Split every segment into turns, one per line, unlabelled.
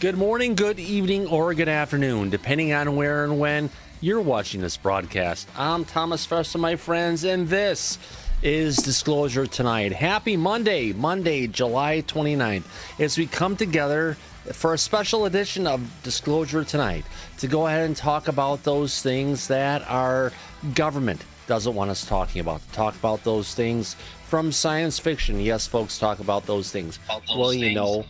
Good morning, good evening, or good afternoon, depending on where and when you're watching this broadcast. I'm Thomas Fessler, my friends, and this is Disclosure Tonight. Happy Monday, July 29th, as we come together for a special edition of Disclosure Tonight to go ahead and talk about those things that our government doesn't want us talking about. Talk about those things from science fiction. Yes, folks, talk about those things. You know,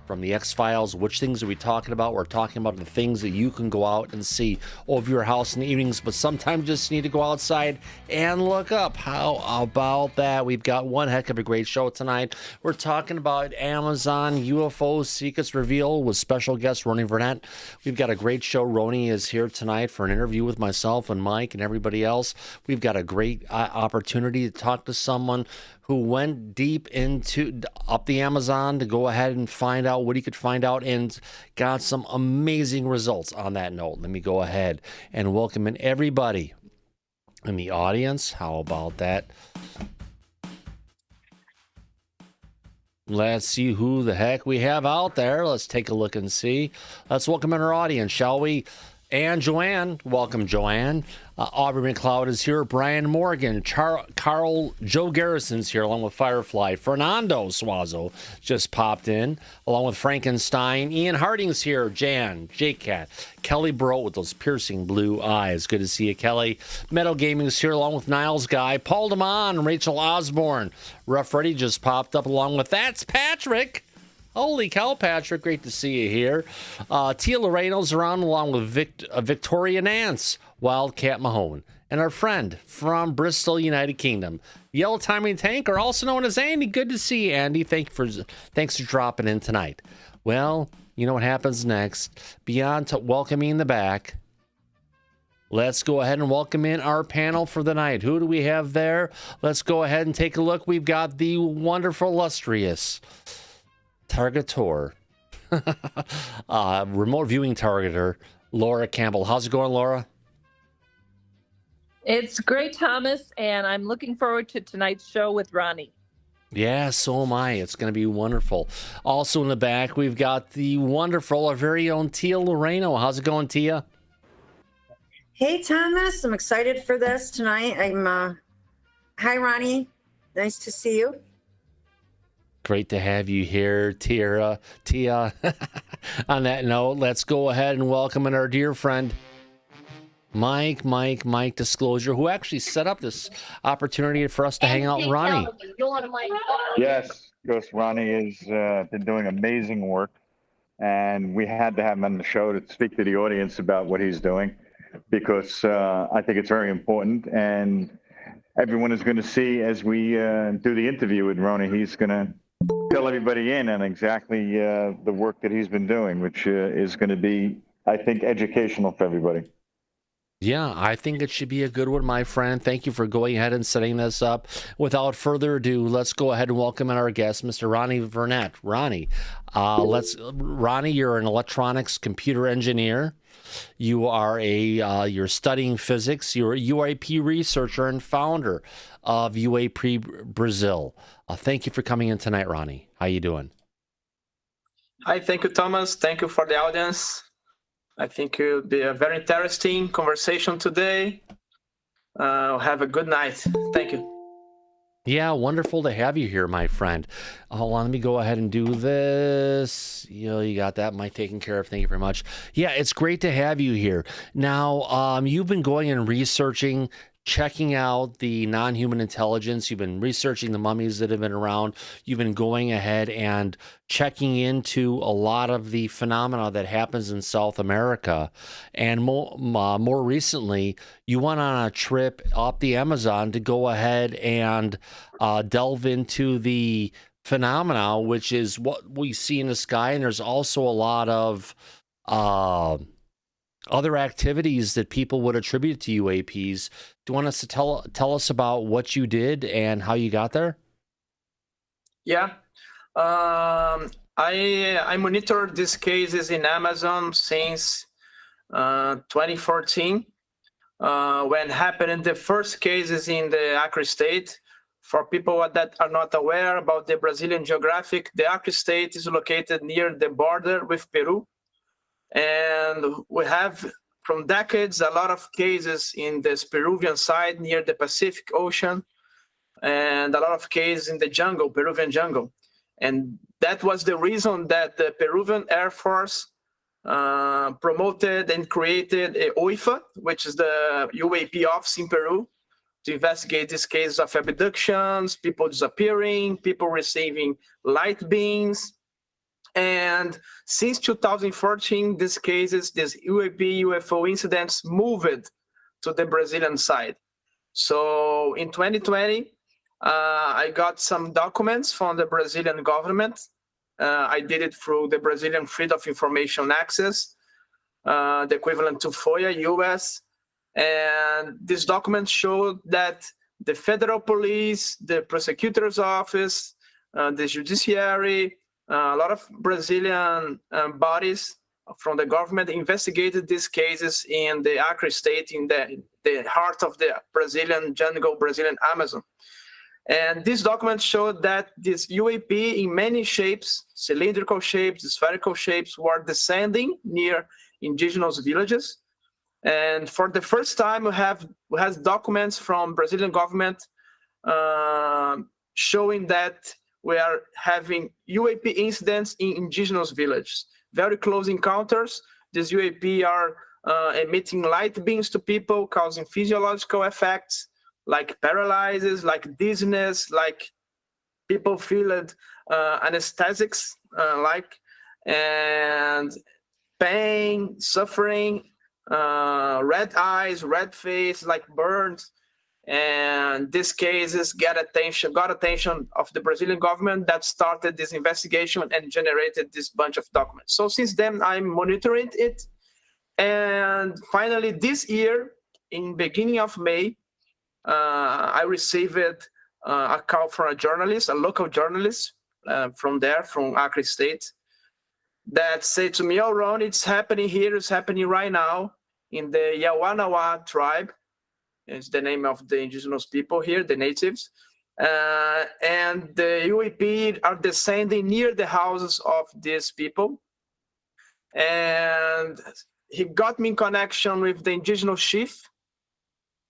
from the X-Files, which things are we talking about? We're talking about the things that you can go out and see over your house in the evenings, but sometimes just need to go outside and look up. How about that? We've got one heck of a great show tonight. We're talking about Amazon UFO secrets revealed with special guest RONY VERNET. We've got a great show. RONY is here tonight for an interview with myself and Mike and everybody else. We've got a great opportunity to talk to someone who went deep into up the Amazon to go ahead and find out what he could find out and got some amazing results on that note. Let me go ahead and welcome in everybody in the audience. How about that? Let's see who the heck we have out there. Let's take a look and see. Let's welcome in our audience, shall we? And Joanne, welcome, Joanne. Aubrey McLeod is here. Brian Morgan, Carl Joe Garrison's here, along with Firefly. Fernando Suazo just popped in, along with Frankenstein. Ian Harding's here. Jan, J-Cat, Kelly Bro with those piercing blue eyes. Good to see you, Kelly. Meadow Gaming's here, along with Niles Guy, Paul DeMond, Rachel Osborne. Rough Freddy just popped up, along with That's Patrick. Holy cow, Patrick. Great to see you here. Tia Loreno's around, along with Victoria Nance, Wildcat Mahone, and our friend from Bristol, United Kingdom, Yellow Timing Tanker, also known as Andy. Good to see you, Andy. Thanks for dropping in tonight. Well, you know what happens next. Beyond welcoming the back, let's go ahead and welcome in our panel for the night. Who do we have there? Let's go ahead and take a look. We've got the wonderful, illustrious Targetor, remote viewing targeter, Laura Campbell. How's it going, Laura?
It's great, Thomas, and I'm looking forward to tonight's show with Ronnie.
Yeah, so am I. It's going to be wonderful. Also in the back, we've got the wonderful, our very own Tia Loreno. How's it going, Tia?
Hey, Thomas. I'm excited for this tonight. Hi, Ronnie. Nice to see you.
Great to have you here, Tia. On that note, let's go ahead and welcome in our dear friend, Mike Disclosure, who actually set up this opportunity for us to hang out with Ronnie.
Yes, Ronnie has been doing amazing work, and we had to have him on the show to speak to the audience about what he's doing, because I think it's very important, and everyone is going to see as we do the interview with Ronnie. He's going to fill everybody in on exactly the work that he's been doing, which is going to be, I think, educational for everybody.
Yeah, I think it should be a good one, my friend. Thank you for going ahead and setting this up. Without further ado, let's go ahead and welcome in our guest, Mr. Ronny VERNET. Ronnie, Ronnie, you're an electronics computer engineer. You are you're studying physics. You're a UAP researcher and founder of UAP Brazil. Thank you for coming in tonight, Ronnie. How you doing?
Hi, thank you, Thomas. Thank you for the audience. I think it'll be a very interesting conversation today. Have a good night. Thank you.
Yeah, wonderful to have you here, my friend. Hold on, let me go ahead and do this. You got that mic taken care of. Thank you very much. Yeah, it's great to have you here. Now, you've been going and researching, checking out the non-human intelligence. You've been researching the mummies that have been around. You've been going ahead and checking into a lot of the phenomena that happens in South America. And more recently, you went on a trip up the Amazon to go ahead and delve into the phenomena, which is what we see in the sky. And there's also a lot of other activities that people would attribute to UAPs. Do you want us to tell us about what you did and how you got there?
Yeah. I monitored these cases in Amazon since 2014, when happened the first cases in the Acre state. For people that are not aware about the Brazilian geographic, the Acre state is located near the border with Peru. And we have, from decades, a lot of cases in this Peruvian side near the Pacific Ocean, and a lot of cases in the jungle, Peruvian jungle. And that was the reason that the Peruvian Air Force promoted and created a OIFA, which is the UAP office in Peru, to investigate these cases of abductions, people disappearing, people receiving light beams. And since 2014, these cases, these UAP, UFO incidents moved to the Brazilian side. So in 2020, I got some documents from the Brazilian government. I did it through the Brazilian Freedom of Information Access, the equivalent to FOIA, US. And these documents showed that the federal police, the prosecutor's office, the judiciary, a lot of Brazilian bodies from the government investigated these cases in the Acre state, in the heart of the Brazilian jungle, Brazilian Amazon. And these documents showed that this UAP in many shapes, cylindrical shapes, spherical shapes, were descending near indigenous villages. And for the first time, we have documents from Brazilian government showing that we are having UAP incidents in indigenous villages. Very close encounters. These UAP are emitting light beams to people, causing physiological effects like paralysis, like dizziness, like people feel anesthetics, and pain, suffering, red eyes, red face, like burns. And these cases got attention of the Brazilian government that started this investigation and generated this bunch of documents. So since then, I'm monitoring it. And finally, this year, in beginning of May, I received a call from a journalist, a local journalist from Acre State, that said to me, "Oh, Ron, it's happening here. It's happening right now in the Yawanawa tribe." It's the name of the indigenous people here, the natives. And the UAP are descending near the houses of these people. And he got me in connection with the indigenous chief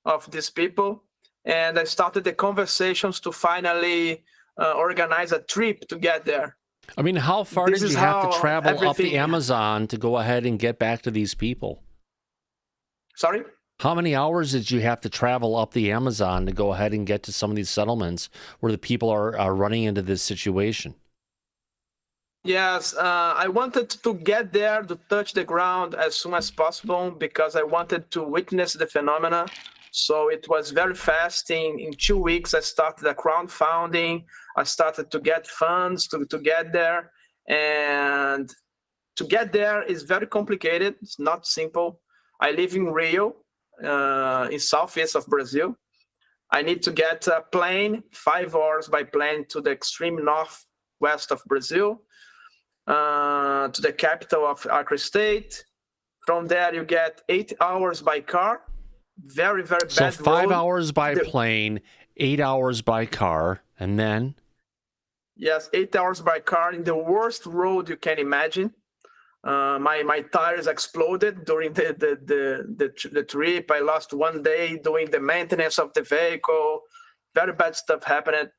of these people. And I started the conversations to finally organize a trip to get there.
I mean, how far did you have to travel up the Amazon to go ahead and get back to these people?
Sorry?
How many hours did you have to travel up the Amazon to go ahead and get to some of these settlements where the people are running into this situation?
Yes, I wanted to get there, to touch the ground as soon as possible, because I wanted to witness the phenomena. So it was very fast. In 2 weeks, I started a crowdfunding. I started to get funds to get there. And to get there is very complicated. It's not simple. I live in Rio, in southeast of Brazil. I need to get a plane, 5 hours by plane to the extreme northwest of Brazil, to the capital of Acre State. From there, you get 8 hours by car. Very, very bad road.
So 5 hours by plane, 8 hours by car, and then?
Yes, 8 hours by car in the worst road you can imagine. My tires exploded during the trip. I lost 1 day doing the maintenance of the vehicle. Very bad stuff happened.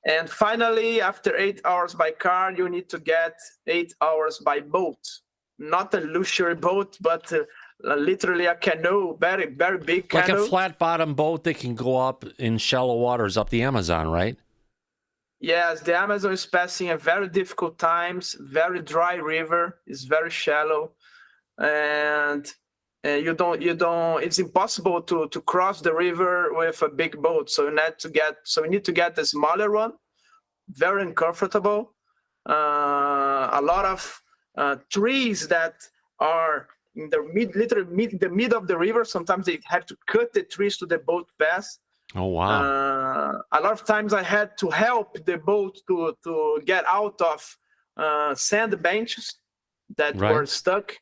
And finally, after 8 hours by car, you need to get 8 hours by boat. Not a luxury boat, but literally a canoe, very, very big canoe.
Like a flat bottom boat that can go up in shallow waters up the Amazon, right?
Yes, the Amazon is passing a very difficult times, very dry river, it's very shallow, and it's impossible to cross the river with a big boat. So you need to get a smaller one, very uncomfortable. A lot of trees that are in the mid of the river. Sometimes they have to cut the trees to the boat pass.
Oh, wow.
A lot of times I had to help the boat to get out of sand benches that were stuck.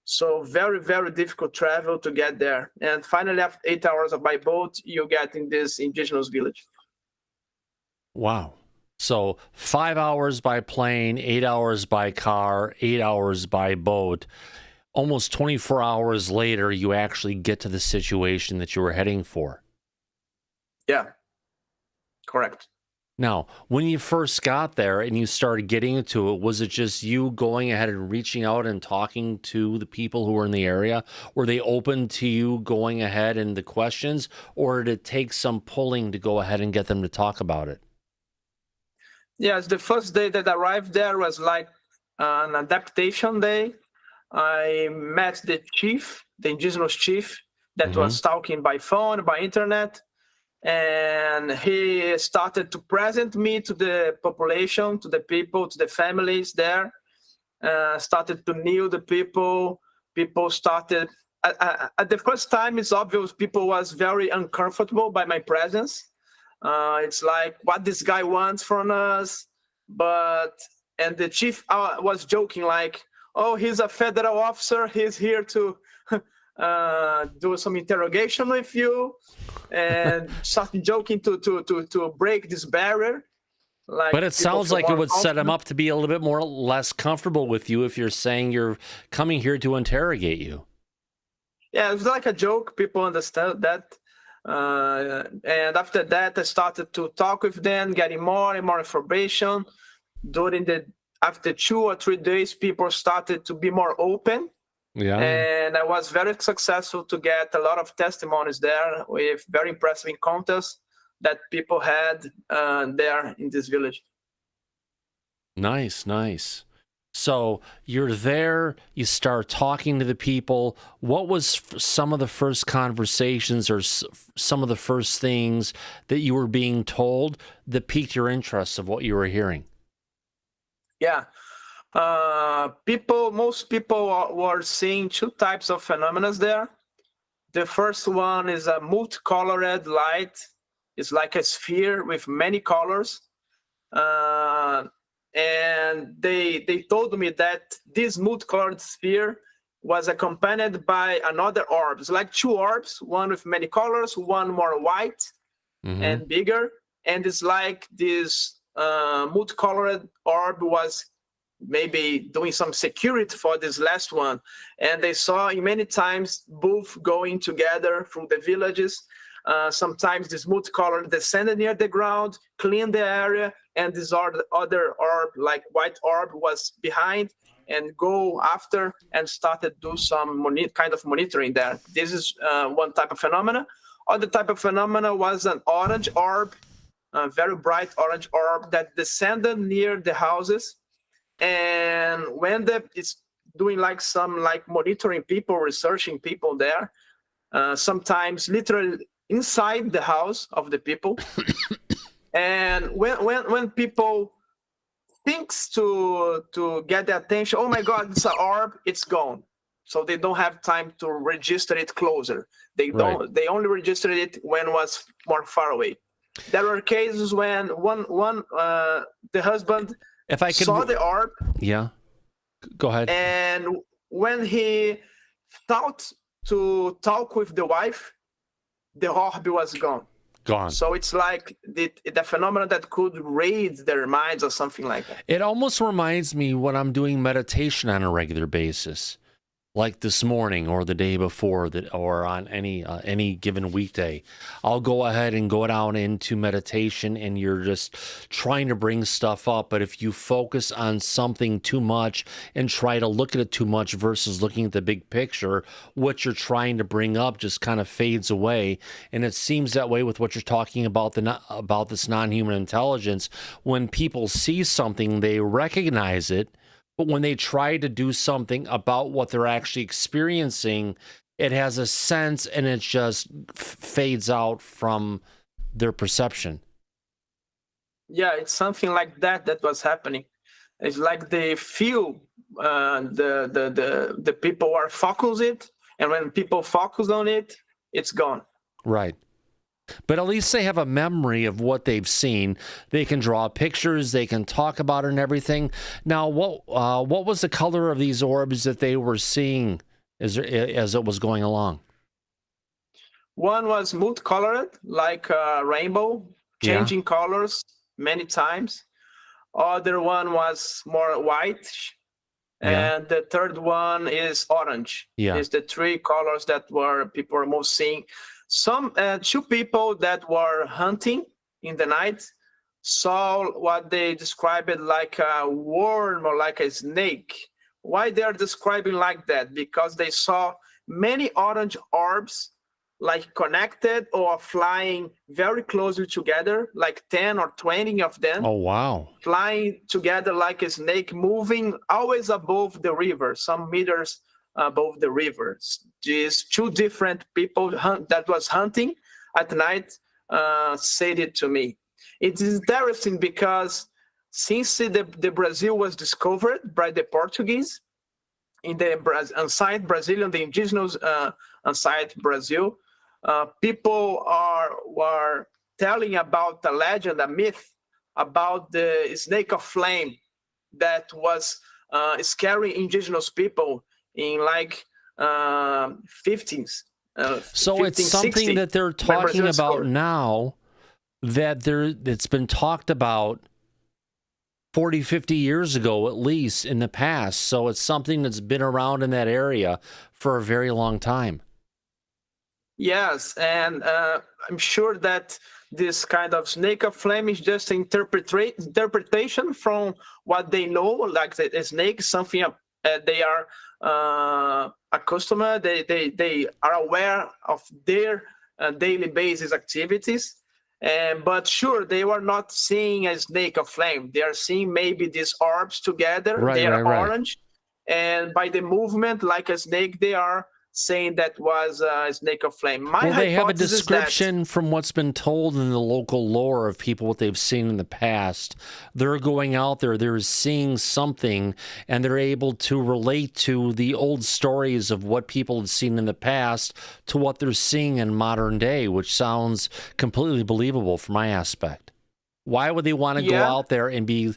So very, very difficult travel to get there. And finally, after 8 hours by boat, you get in this indigenous village.
Wow. So 5 hours by plane, 8 hours by car, 8 hours by boat. almost 24 hours later, you actually get to the situation that you were heading for.
Yeah, correct.
Now, when you first got there and you started getting into it, was it just you going ahead and reaching out and talking to the people who were in the area? Were they open to you going ahead and the questions, or did it take some pulling to go ahead and get them to talk about it?
Yes, the first day that I arrived there was like an adaptation day. I met the chief, the indigenous chief, that was talking by phone, by internet. And he started to present me to the population, to the people, to the families there. Started to know the people. People started, at the first time, it's obvious people was very uncomfortable by my presence. It's like, what this guy wants from us. And the chief was joking like, oh, he's a federal officer. He's here to do some interrogation with you, and started joking to break this barrier. Like,
but it sounds like it would set him up to be a little bit more less comfortable with you if you're saying you're coming here to interrogate you.
Yeah, it was like a joke. People understand that. And after that, I started to talk with them, getting more and more information. After 2 or 3 days, people started to be more open.
Yeah.
And I was very successful to get a lot of testimonies there with very impressive encounters that people had there in this village.
Nice, nice. So you're there, you start talking to the people. What was some of the first conversations or some of the first things that you were being told that piqued your interest of what you were hearing?
Yeah. Most people were seeing 2 types of phenomena there. The first one is a multicolored light. It's like a sphere with many colors. And they told me that this multicolored sphere was accompanied by another orb. It's like 2 orbs, one with many colors, one more white and bigger. And it's like this multicolored orb was maybe doing some security for this last one. And they saw many times both going together from the villages. Sometimes this multicolored descended near the ground, cleaned the area, and this other orb, like white orb, was behind and go after and started do some kind of monitoring there. This is one type of phenomena. Other type of phenomena was an orange orb, a very bright orange orb that descended near the houses. And when it's doing like some monitoring people, researching people there, sometimes literally inside the house of the people. And when people thinks to get the attention, oh my God, it's an orb, it's gone. So they don't have time to register it closer. They only registered it when it was more far away. There were cases when the husband saw the orb.
Yeah, go ahead.
And when he thought to talk with the wife, the orb was gone. So it's like the phenomenon that could raid their minds or something like that.
It almost reminds me when I'm doing meditation on a regular basis, like this morning or the day before, or on any given weekday. I'll go ahead and go down into meditation, and you're just trying to bring stuff up. But if you focus on something too much and try to look at it too much versus looking at the big picture, what you're trying to bring up just kind of fades away. And it seems that way with what you're talking about about this non-human intelligence. When people see something, they recognize it. But when they try to do something about what they're actually experiencing, it has a sense and it just fades out from their perception.
Yeah, it's something like that was happening. It's like they feel the people are focused it, and when people focus on it, it's gone.
Right. But at least they have a memory of what they've seen. They can draw pictures, they can talk about it and everything. Now, what was the color of these orbs that they were seeing as it was going along?
One was multicolored, like a rainbow, changing colors many times. Other one was more white,
Yeah.
and the third one is orange.
Yeah.
It's the three colors that people were most seeing. Some two people that were hunting in the night saw what they described like a worm or like a snake. Why they are describing like that? Because they saw many orange orbs like connected or flying very closely together, like 10 or 20 of them.
Oh, wow.
Flying together like a snake, moving always above the river, some meters above the river. These two different people that was hunting at night said it to me. It is interesting because since the Brazil was discovered by the Portuguese in the inside Brazilian, the indigenous inside Brazil, people were telling about the legend, a myth about the snake of flame that was scaring indigenous people in like 15s.
So it's something
60,
that they're
when
talking
Brazil
about
discovered.
now it's been talked about 40, 50 years ago, at least in the past. So it's something that's been around in that area for a very long time.
Yes, and I'm sure that this kind of snake of flame is just an interpretation from what they know, like the snake, something they are accustomed, they are aware of their daily basis activities. But sure, they were not seeing a snake of flame. They are seeing maybe these orbs together.
Right,
they are
right.
orange. And by the movement, like a snake, they are saying that was a snake of flame.
Well, they have a description from what's been told in the local lore of people, what they've seen in the past. They're going out there, they're seeing something, and they're able to relate to the old stories of what people had seen in the past to what they're seeing in modern day, which sounds completely believable from my aspect. Why would they want to go out there and be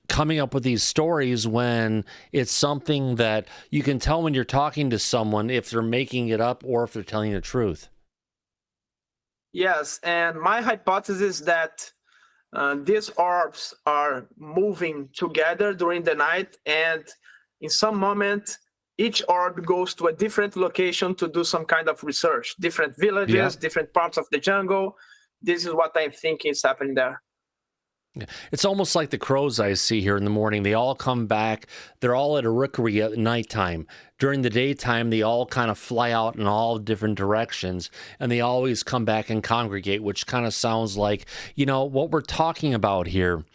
coming up with these stories when it's something that you can tell when you're talking to someone if they're making it up or if they're telling the truth?
Yes, and my hypothesis is that these orbs are moving together during the night, and in some moment, each orb goes to a different location to do some kind of research, different villages, different parts of the jungle. This is what I think is happening there.
It's almost like the crows I see here in the morning. They all come back. They're all at a rookery at nighttime. During the daytime, they all kind of fly out in all different directions, and they always come back and congregate, which kind of sounds like, you know, what we're talking about here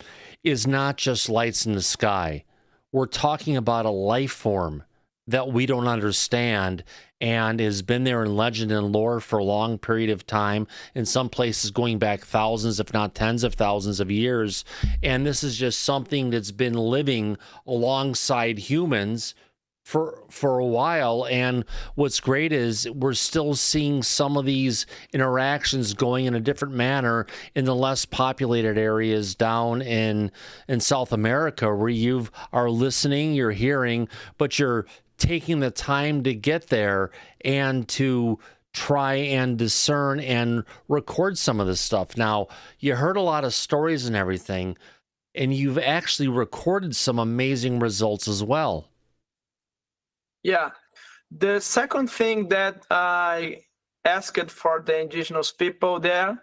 is not just lights in the sky. We're talking about a life form that we don't understand and has been there in legend and lore for a long period of time, in some places going back thousands, if not tens of thousands of years. And this is just something that's been living alongside humans for a while. And what's great is we're still seeing some of these interactions going in a different manner in the less populated areas down in South America, where you are listening, you're hearing, but you're taking the time to get there and to try and discern and record some of this stuff. Now, you heard a lot of stories and everything, and you've actually recorded some amazing results as well.
Yeah. The second thing that I asked for the indigenous people there,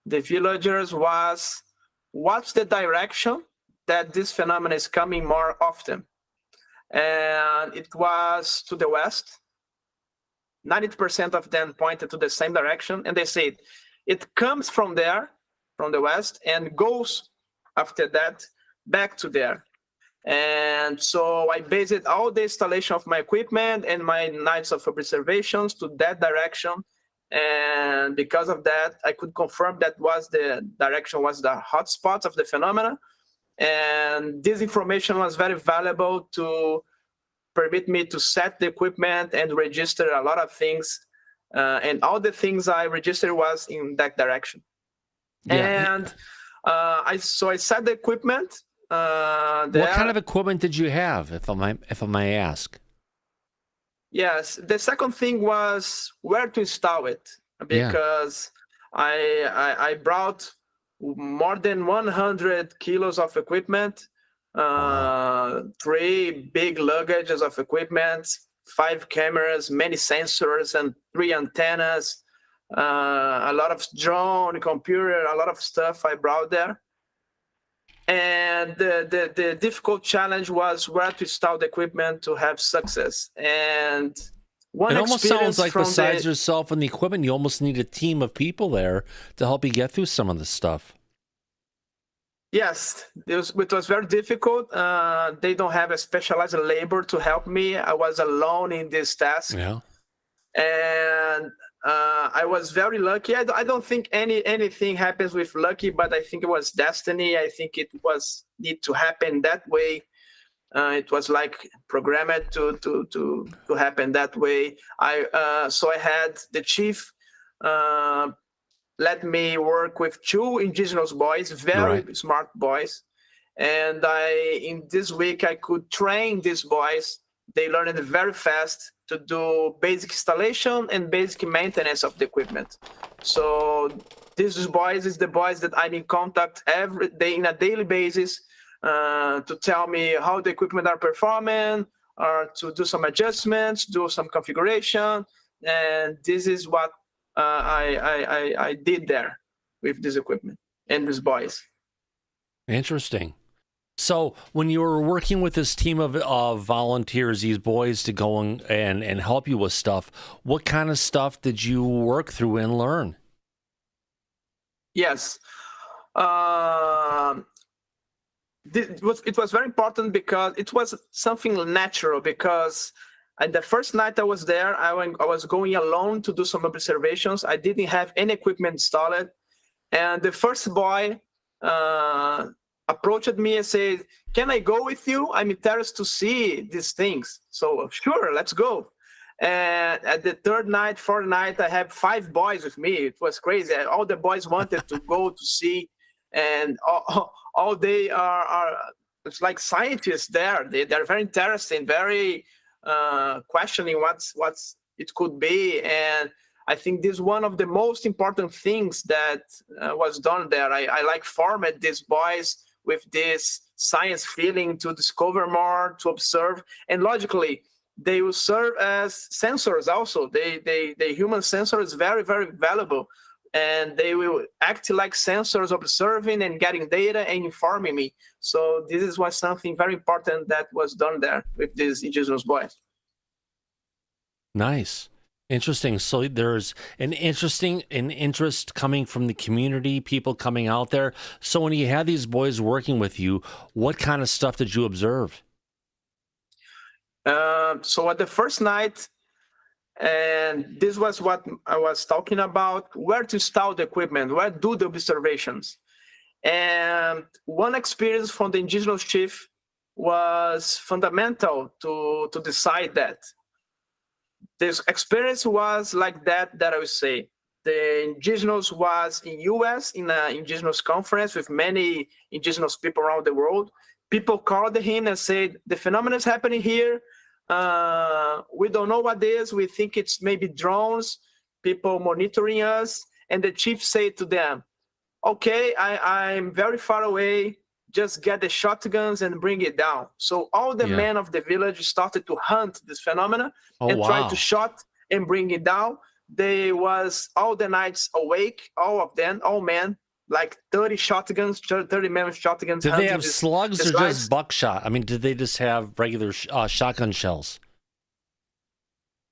the villagers, was what's the direction that this phenomenon is coming more often? And it was to the west. 90% of them pointed to the same direction, and they said it comes from there, from the west, and goes after that back to there. And so I based all the installation of my equipment and my nights of observations to that direction. And because of that, I could confirm that was the direction, was the hotspot of the phenomena. And this information was very valuable to permit me to set the equipment and register a lot of things. And all the things I registered was in that direction. Yeah. And I set the equipment.
What kind of equipment did you have, if I may ask?
Yes, the second thing was where to install it, because I brought more than 100 kilos of equipment 3 big luggages of equipment, 5 cameras, many sensors, and 3 antennas, a lot of drone, computer, a lot of stuff I brought there. And the difficult challenge was where to install the equipment to have success. And one
it almost sounds like
from
besides yourself and the equipment, you almost need a team of people there to help you get through some of the stuff.
Yes, it was very difficult. They don't have a specialized labor to help me. I was alone in this task.
Yeah.
And I was very lucky. I don't think anything happens with lucky, but I think it was destiny. I think it was need to happen that way. It was like programmed to happen that way. So I had the chief let me work with 2 indigenous boys, very smart boys. And in this week, I could train these boys. They learned very fast to do basic installation and basic maintenance of the equipment. So these boys is the boys that I'm in contact every day on a daily basis to tell me how the equipment are performing, or to do some adjustments, do some configuration. And this is what I did there with this equipment and these boys.
Interesting. So when you were working with this team of volunteers, these boys to go and help you with stuff, what kind of stuff did you work through and learn?
Yes. It was very important because it was something natural, because the first night I was there, I was going alone to do some observations. I didn't have any equipment installed. And the first boy approached me and said, "Can I go with you? I'm interested to see these things." So sure, let's go. And at the third night, fourth night, I have 5 boys with me. It was crazy. All the boys wanted to go to see, and all they are it's like scientists there. They're very interesting, very questioning what's it could be. And I think this is one of the most important things that was done there. I like format these boys with this science feeling to discover more, to observe, and logically they will serve as sensors also. The human sensor is very, very valuable, and they will act like sensors, observing and getting data and informing me. So this was something very important that was done there with these indigenous boys.
Nice. Interesting. So there's an interest coming from the community, people coming out there. So when you had these boys working with you, what kind of stuff did you observe?
So at the first night, and this was what I was talking about, where to install the equipment, where do the observations. And one experience from the indigenous chief was fundamental to decide that. This experience was like that I would say. The indigenous was in US in an indigenous conference with many indigenous people around the world. People called him and said, "The phenomenon is happening here. We don't know what it is. We think it's maybe drones, people monitoring us." And the chief said to them, "Okay, I'm very far away. Just get the shotguns and bring it down." So all the men of the village started to hunt this phenomena and try to shot and bring it down. They was all the nights awake, all of them, all men, like 30 shotguns, 30 men with shotguns.
Did they have slugs or just buckshot? I mean, did they just have regular shotgun shells?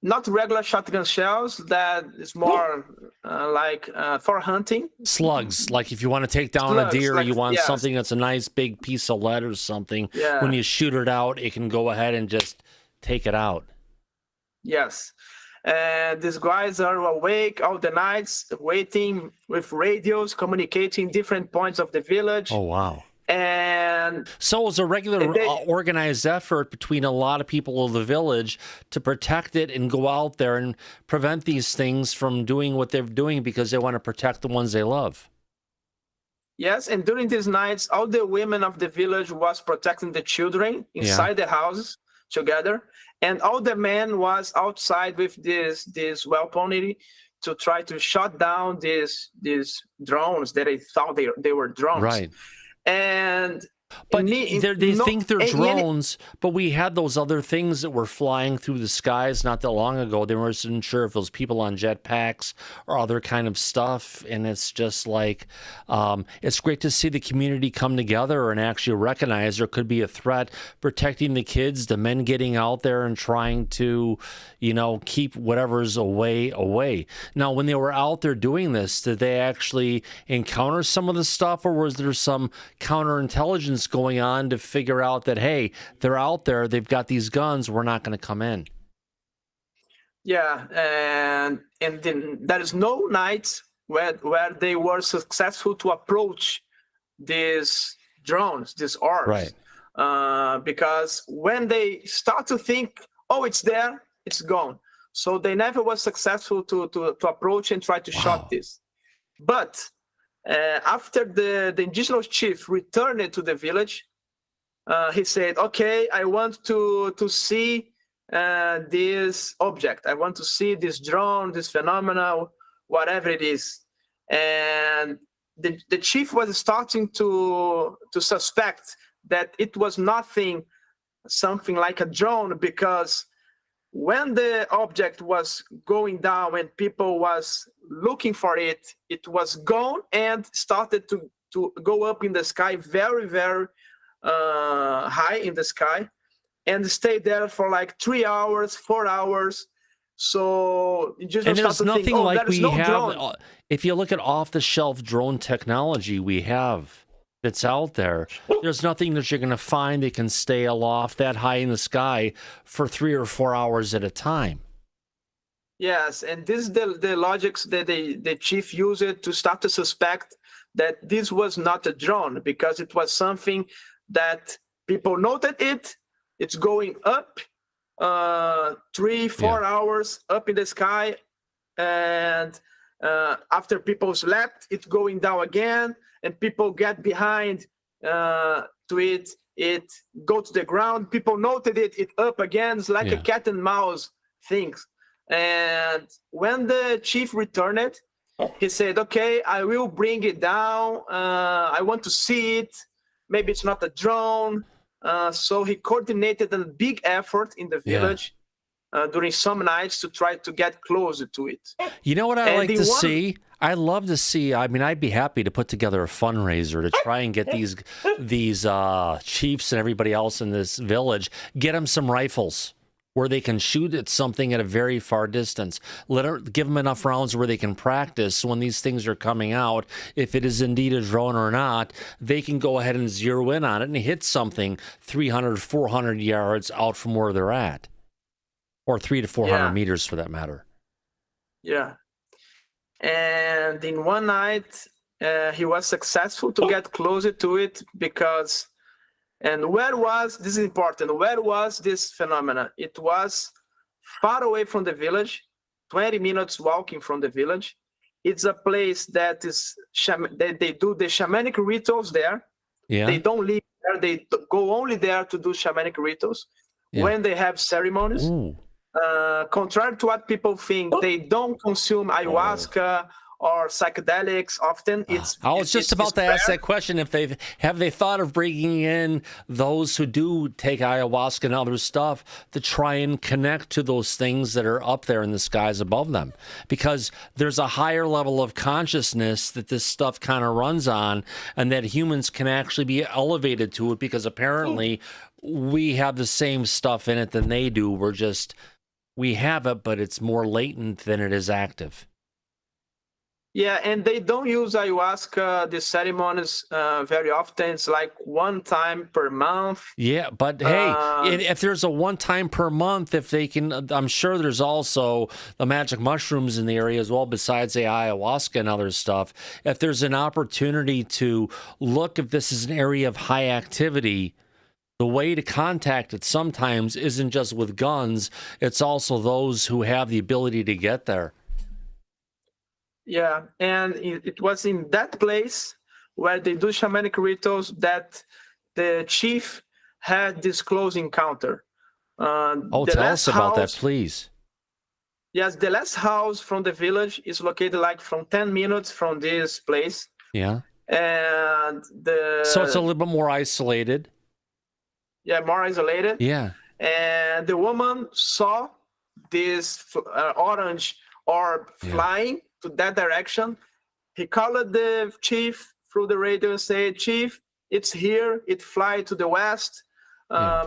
Not regular shotgun shells. That is more like for hunting.
Slugs, like if you want to take down a deer, like, you want something that's a nice big piece of lead or something. Yeah. When you shoot it out, it can go ahead and just take it out.
Yes. These guys are awake all the nights, waiting with radios, communicating different points of the village.
Oh, wow.
And
so it was a regular organized effort between a lot of people of the village to protect it and go out there and prevent these things from doing what they're doing because they want to protect the ones they love.
Yes, and during these nights, all the women of the village was protecting the children inside the houses together, and all the men was outside with this weaponry to try to shut down these drones that they thought they were drones.
Right.
And
But
Ni-
they
no-
think they're
and-
drones, but we had those other things that were flying through the skies not that long ago. They weren't sure if it was people on jetpacks or other kind of stuff. And it's just like, it's great to see the community come together and actually recognize there could be a threat, protecting the kids, the men getting out there and trying to, you know, keep whatever's away. Now, when they were out there doing this, did they actually encounter some of the stuff, or was there some counterintelligence going on to figure out that, hey, they're out there, they've got these guns, we're not going to come in?
Yeah, and then there is no night where they were successful to approach these drones, these orbs.
Right.
Because when they start to think, oh, it's there, it's gone. So they never was successful to approach and try to shot this. But after the indigenous chief returned to the village, he said, okay, I want to see this object. I want to see this drone, this phenomenon, whatever it is. And the chief was starting to suspect that it was something like a drone, because when the object was going down and people was looking for it, it was gone and started to go up in the sky very, very high in the sky, and stayed there for like 3 hours, 4 hours. So you just
and there's nothing
think, oh,
like we
no
have.
drone.
If you look at off-the-shelf drone technology we have that's out there, there's nothing that you're going to find that can stay aloft that high in the sky for 3 or 4 hours at a time.
Yes, and this is the logics that the chief used it to start to suspect that this was not a drone, because it was something that people noted it's going up 3, 4 hours up in the sky, and after people slept, it's going down again, and people get behind to it go to the ground, people noted it up again. It's like a cat and mouse things. And when the chief returned, he said, okay, I will bring it down, I want to see it, maybe it's not a drone. So he coordinated a big effort in the village during some nights to try to get closer to it.
You know what I like to see? I love to see. I mean, I'd be happy to put together a fundraiser to try and get these chiefs and everybody else in this village, get them some rifles where they can shoot at something at a very far distance. Give them enough rounds where they can practice when these things are coming out. If it is indeed a drone or not, they can go ahead and zero in on it and hit something 300, 400 yards out from where they're at. Or 300 to 400 meters for that matter.
Yeah. And in one night, he was successful to get closer to it because... And this is important, where was this phenomenon? It was far away from the village, 20 minutes walking from the village. It's a place that they do the shamanic rituals there. Yeah. They don't live there, they go only there to do shamanic rituals when they have ceremonies. Contrary to what people think, they don't consume ayahuasca or psychedelics often.
I was just about to ask that question. If have they thought of bringing in those who do take ayahuasca and other stuff to try and connect to those things that are up there in the skies above them? Because there's a higher level of consciousness that this stuff kind of runs on, and that humans can actually be elevated to it, because apparently we have the same stuff in it than they do. We have it, but it's more latent than it is active.
Yeah, and they don't use ayahuasca, the ceremonies, very often. It's like one time per month.
Yeah, but hey, if there's a one time per month, if they can, I'm sure there's also the magic mushrooms in the area as well, besides the ayahuasca and other stuff. If there's an opportunity to look if this is an area of high activity, the way to contact it sometimes isn't just with guns. It's also those who have the ability to get there.
Yeah, and it was in that place where they do shamanic rituals that the chief had this close encounter.
Tell us about that, please.
Yes, the last house from the village is located like from 10 minutes from this place.
Yeah.
and the
So it's a little bit more isolated.
yeah, more isolated.
Yeah.
And the woman saw this orange orb flying to that direction. He called the chief through the radio and said, "Chief, it's here. It fly to the west.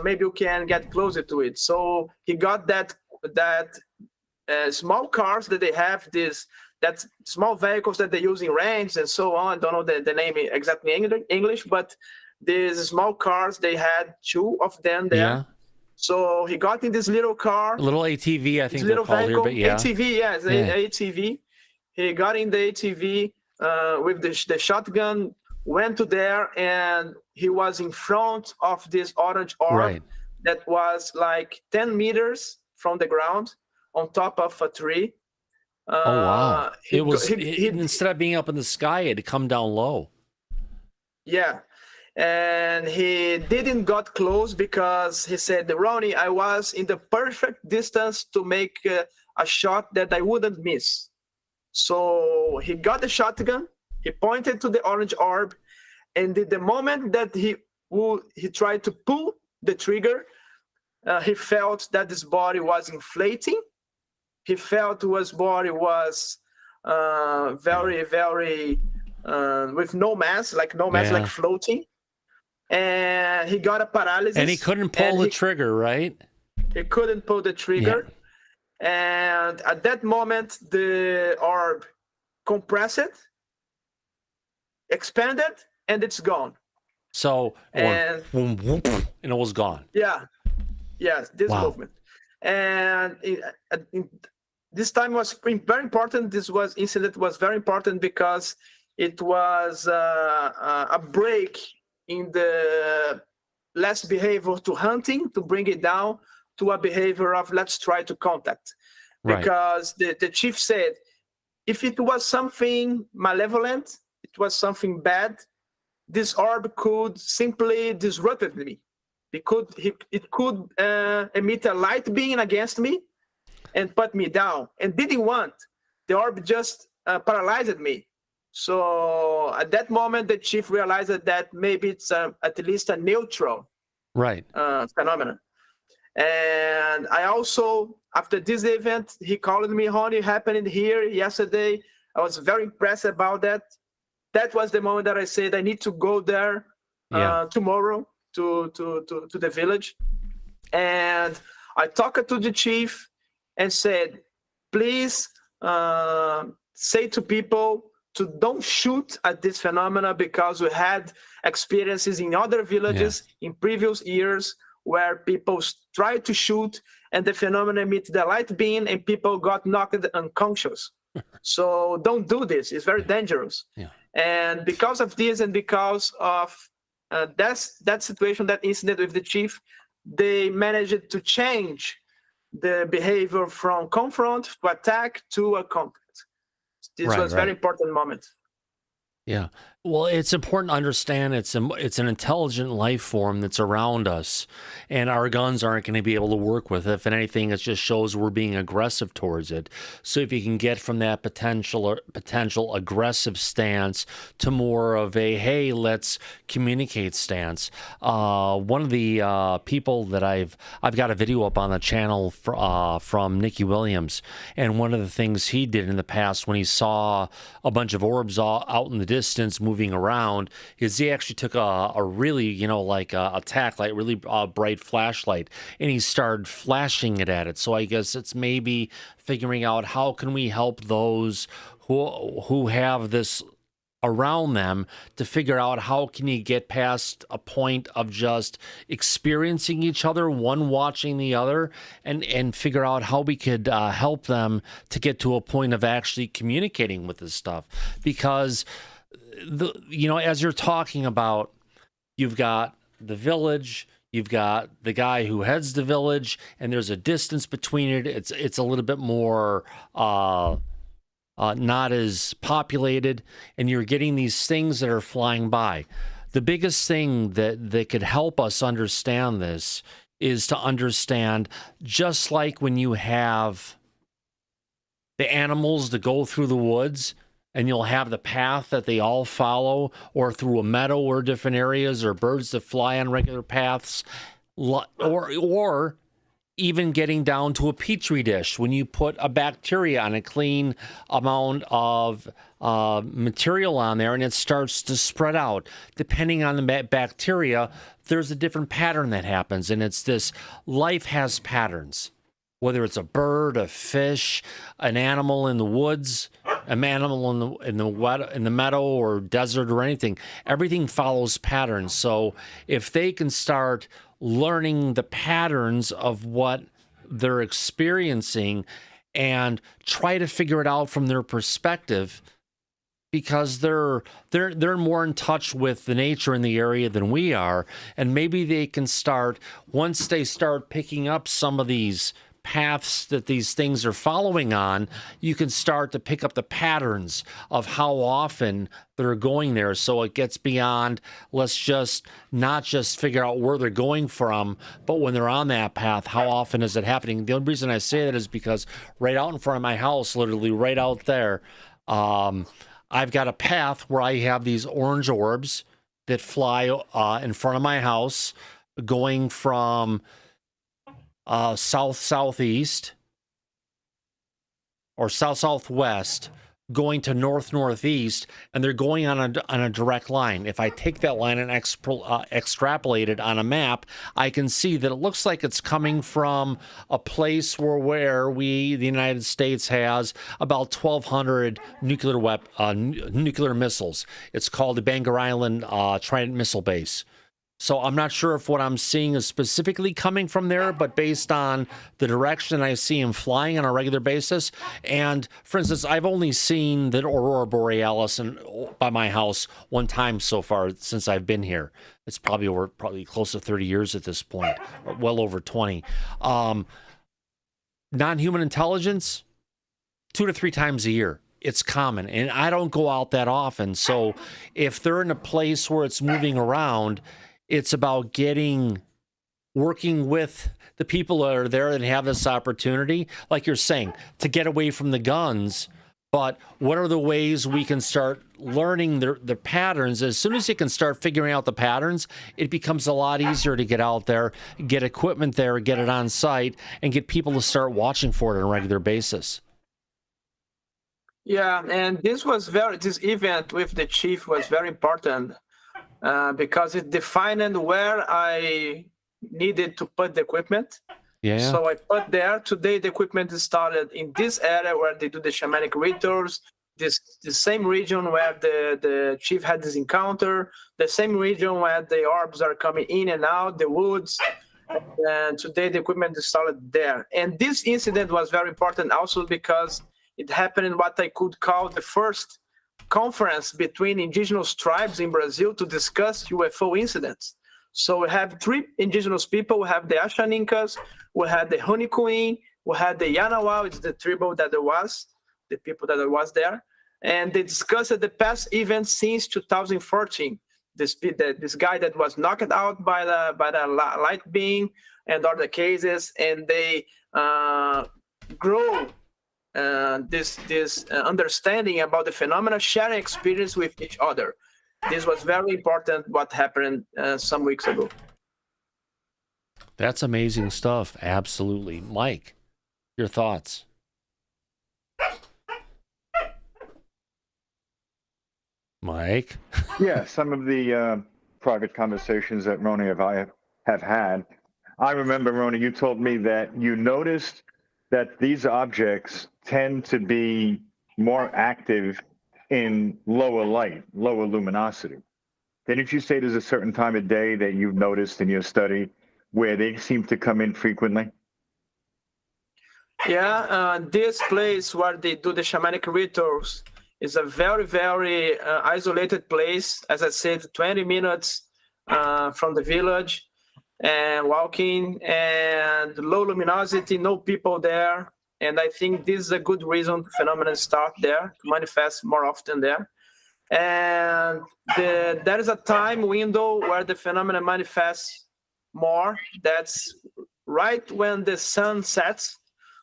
Maybe you can get closer to it." So he got that small cars that they have, that small vehicles that they use in range and so on. Don't know the name exactly in English, but these small cars, they had 2 of them there.
Yeah.
So he got in this little car.
A little ATV, I think they're
Little
called
vehicle,
here, but yeah.
ATV, yes, ATV. He got in the ATV with the shotgun, went to there, and he was in front of this orange orb that was like 10 meters from the ground on top of a tree.
Oh, wow. Instead of being up in the sky, it had come down low.
Yeah. And he didn't got close because he said, "Ronnie, I was in the perfect distance to make a shot that I wouldn't miss." So he got the shotgun, he pointed to the orange orb, and the moment that he tried to pull the trigger, he felt that his body was inflating. He felt his body was very, very with no mass, like floating. And he got a paralysis.
And he couldn't pull the trigger, right?
He couldn't pull the trigger. Yeah. And at that moment, the orb compressed, expanded, and it's gone.
So, and it was gone.
Yeah. Yes, this movement. And this time was very important. This incident was very important because it was a break in the less behavior to hunting, to bring it down to a behavior of let's try to contact. Because the chief said, if it was something malevolent, it was something bad, this orb could simply disrupt me. It could emit a light beam against me and put me down, and didn't want. The orb just paralyzed me. So at that moment, the chief realized that maybe it's at least a neutral phenomenon. And I also, after this event, he called me, "Honey, happened here yesterday." I was very impressed about that. That was the moment that I said I need to go there tomorrow to the village. And I talked to the chief and said, "Please say to people to don't shoot at this phenomena, because we had experiences in other villages in previous years where people tried to shoot and the phenomenon emit the light beam and people got knocked unconscious. So don't do this. It's very dangerous." And because of this, and because of that situation, that incident with the chief, they managed to change the behavior from confront to attack to a contact. This was a very important moment.
Yeah. Well, it's important to understand it's an intelligent life form that's around us, and our guns aren't going to be able to work with it. If anything, it just shows we're being aggressive towards it. So if you can get from that potential aggressive stance to more of a, hey, let's communicate stance. One of the people that I've got a video up on the channel from Nicky Williams, and one of the things he did in the past when he saw a bunch of orbs out in the distance moving around, is he actually took a really, a tack light, really bright flashlight, and he started flashing it at it. So I guess it's maybe figuring out how can we help those who have this around them to figure out how can you get past a point of just experiencing each other, one watching the other, and figure out how we could help them to get to a point of actually communicating with this stuff. Because as you're talking about, you've got the village, you've got the guy who heads the village, and there's a distance between it. It's a little bit more not as populated, and you're getting these things that are flying by. The biggest thing that could help us understand this is to understand, just like when you have the animals that go through the woods, and you'll have the path that they all follow, or through a meadow or different areas, or birds that fly on regular paths, or even getting down to a petri dish when you put a bacteria on a clean amount of material on there and it starts to spread out. Depending on the bacteria, there's a different pattern that happens, and it's this: life has patterns. Whether it's a bird, a fish, an animal in the woods, an animal in the meadow or desert or anything, everything follows patterns. So if they can start learning the patterns of what they're experiencing and try to figure it out from their perspective, because they're more in touch with the nature in the area than we are, and maybe they can start, once they start picking up some of these paths that these things are following on, you can start to pick up the patterns of how often they're going there. So it gets beyond, let's just not just figure out where they're going from, but when they're on that path, how often is it happening? The only reason I say that is because right out in front of my house, literally right out there, I've got a path where I have these orange orbs that fly in front of my house, going from south-southeast or south-southwest, going to north-northeast, and they're going on a direct line. If I take that line and extrapolate it on a map, I can see that it looks like it's coming from a place where the United States, has about 1,200 nuclear missiles. It's called the Bangor Island Trident Missile Base. So I'm not sure if what I'm seeing is specifically coming from there, but based on the direction I see them flying on a regular basis. And for instance, I've only seen the Aurora Borealis by my house one time so far since I've been here. It's probably close to 30 years at this point, or well over 20. Non-human intelligence, 2 to 3 times a year. It's common, and I don't go out that often. So if they're in a place where it's moving around, it's about working with the people that are there and have this opportunity, like you're saying, to get away from the guns. But what are the ways we can start learning the patterns? As soon as you can start figuring out the patterns, it becomes a lot easier to get out there, get equipment there, get it on site, and get people to start watching for it on a regular basis.
Yeah, and this event with the chief was very important. Because it defined where I needed to put the equipment.
Yeah.
So I put there. Today, the equipment is started in this area where they do the shamanic rituals, the same region where the chief had this encounter, the same region where the orbs are coming in and out, the woods. And today, the equipment is started there. And this incident was very important also because it happened in what I could call the first conference between indigenous tribes in Brazil to discuss UFO incidents. So we have 3 indigenous people. We have the Ashaninkas, we had the Honikuin, we had the Yanawa, it's the tribal that there was, the people that was there. And they discussed the past events since 2014. This guy that was knocked out by the light beam and other cases, and they grow this understanding about the phenomena, sharing experience with each other. This was very important what happened some weeks ago.
That's amazing stuff. Absolutely. Mike, your thoughts? Mike?
Yeah, some of the private conversations that RONY and I have had. I remember, RONY, you told me that you noticed that these objects tend to be more active in lower light, lower luminosity. Didn't you say there's a certain time of day that you've noticed in your study where they seem to come in frequently?
Yeah, this place where they do the shamanic rituals is a very, very isolated place. As I said, 20 minutes from the village, and walking, and low luminosity, no people there. And I think this is a good reason the phenomenon start there, to manifest more often there. And there is a time window where the phenomenon manifests more. That's right when the sun sets.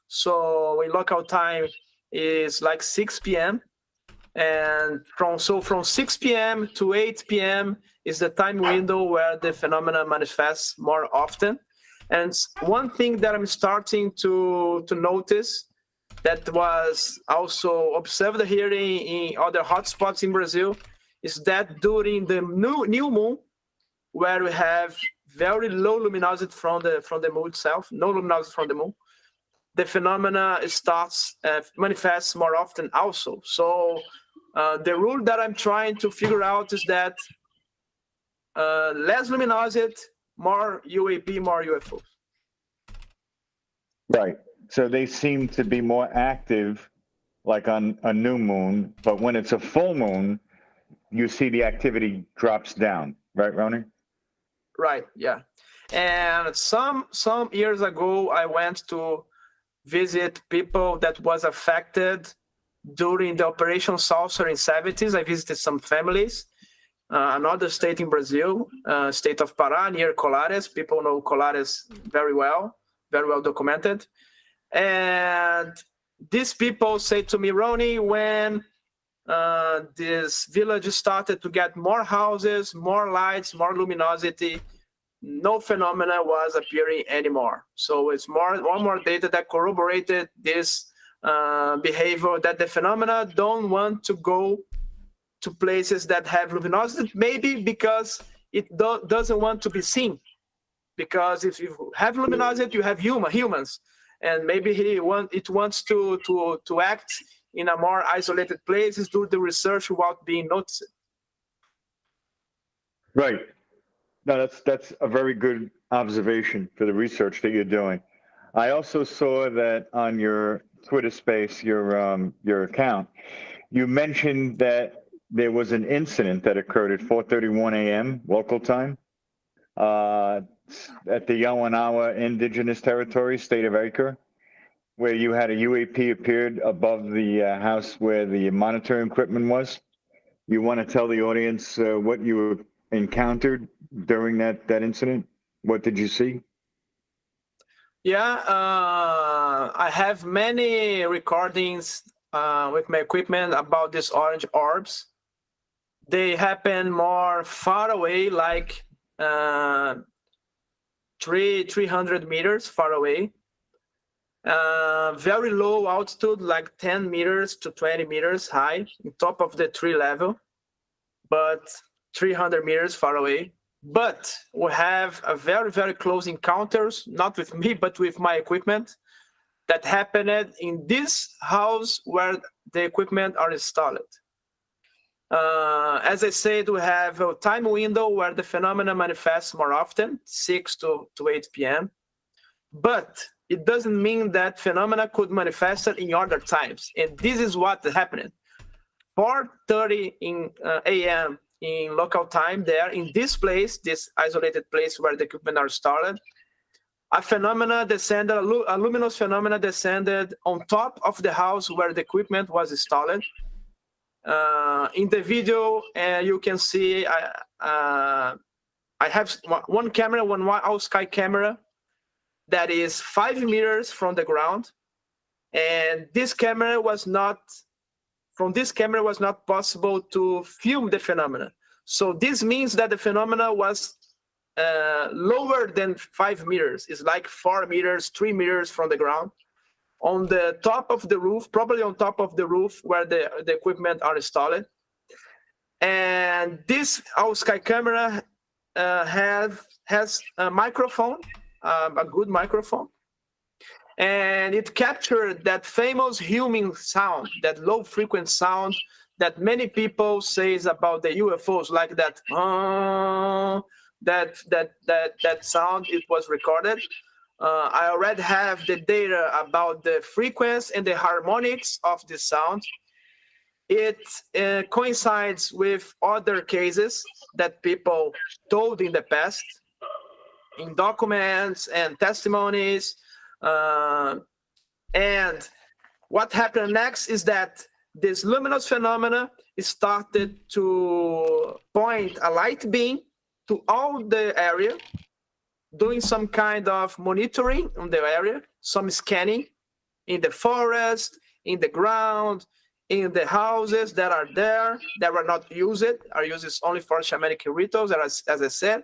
So in local time is like 6 p.m. And from 6 p.m. to 8 p.m. is the time window where the phenomena manifests more often. And one thing that I'm starting to notice that was also observed here in other hotspots in Brazil is that during the new moon, where we have very low luminosity from the moon itself, no luminosity from the moon, the phenomena manifests more often also. So the rule that I'm trying to figure out is that less luminosity, more UAP, more UFO.
Right. So they seem to be more active, like on a new moon, but when it's a full moon, you see the activity drops down. Right, Ronnie?
Right. Yeah. And some years ago, I went to visit people that was affected during the Operation Saucer in 70s. I visited some families. Another state in Brazil, state of Pará, near Colares. People know Colares very well documented. And these people say to me, Ronnie, when this village started to get more houses, more lights, more luminosity, no phenomena was appearing anymore. So it's one more data that corroborated this behavior, that the phenomena don't want to go to places that have luminosity, maybe because it doesn't want to be seen. Because if you have luminosity, you have humans, and maybe it wants to act in a more isolated places, do the research without being noticed.
Right. No, that's a very good observation for the research that you're doing. I also saw that on your Twitter space, your account, you mentioned that there was an incident that occurred at 4:31 a.m. local time at the Yawanawa Indigenous Territory, state of Acre, where you had a UAP appeared above the house where the monitoring equipment was. You want to tell the audience what you encountered during that incident? What did you see?
Yeah, I have many recordings with my equipment about these orange orbs. They happen more far away, like 300 meters far away. Very low altitude, like 10 meters to 20 meters high, on top of the tree level, but 300 meters far away. But we have a very, very close encounters, not with me, but with my equipment, that happened in this house where the equipment are installed. As I said, we have a time window where the phenomena manifests more often, 6 to 8 p.m. But it doesn't mean that phenomena could manifest in other times. And this is what happened. 4:30 a.m. in local time there, in this place, this isolated place where the equipment are started, a phenomena descended, a luminous phenomena descended on top of the house where the equipment was installed. In the video, you can see I have one camera, one sky camera that is 5 meters from the ground, and this camera was not possible to film the phenomena. So this means that the phenomena was lower than 5 meters. It's like 4 meters, 3 meters from the ground, on the top of the roof, probably on top of the roof where the equipment are installed. And this sky camera has a microphone, a good microphone, and it captured that famous humming sound, that low frequency sound that many people says about the UFOs, like that that sound. It was recorded. I already have the data about the frequency and the harmonics of the sound. It coincides with other cases that people told in the past, in documents and testimonies. And what happened next is that this luminous phenomena started to point a light beam to all the area, doing some kind of monitoring on the area, some scanning in the forest, in the ground, in the houses that are there that were not used, are used only for shamanic rituals, as I said.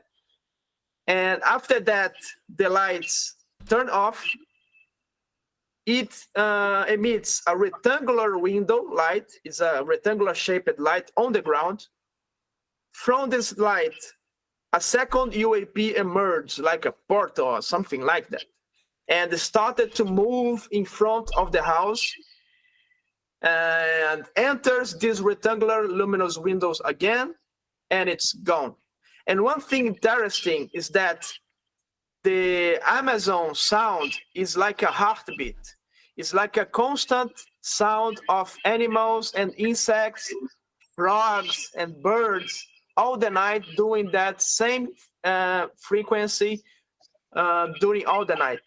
And after that, the lights turn off. It emits a rectangular window light. It's a rectangular shaped light on the ground. From this light, a second UAP emerged like a portal or something like that, and started to move in front of the house and enters these rectangular luminous windows again, and it's gone. And one thing interesting is that the Amazon sound is like a heartbeat. It's like a constant sound of animals and insects, frogs and birds all the night doing that same frequency during all the night.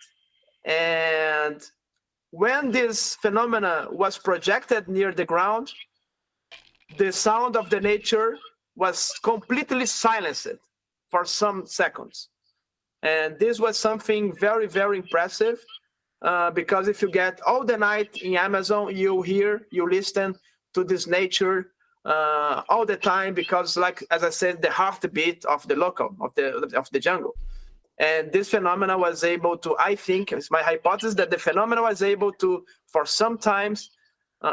And when this phenomena was projected near the ground, the sound of the nature was completely silenced for some seconds. And this was something very, very impressive, because if you get all the night in Amazon, you listen to this nature all the time, because, like, as I said, the heartbeat of the local, of the jungle. And this phenomena was able to, I think, it's my hypothesis, that the phenomena was able to, for sometimes,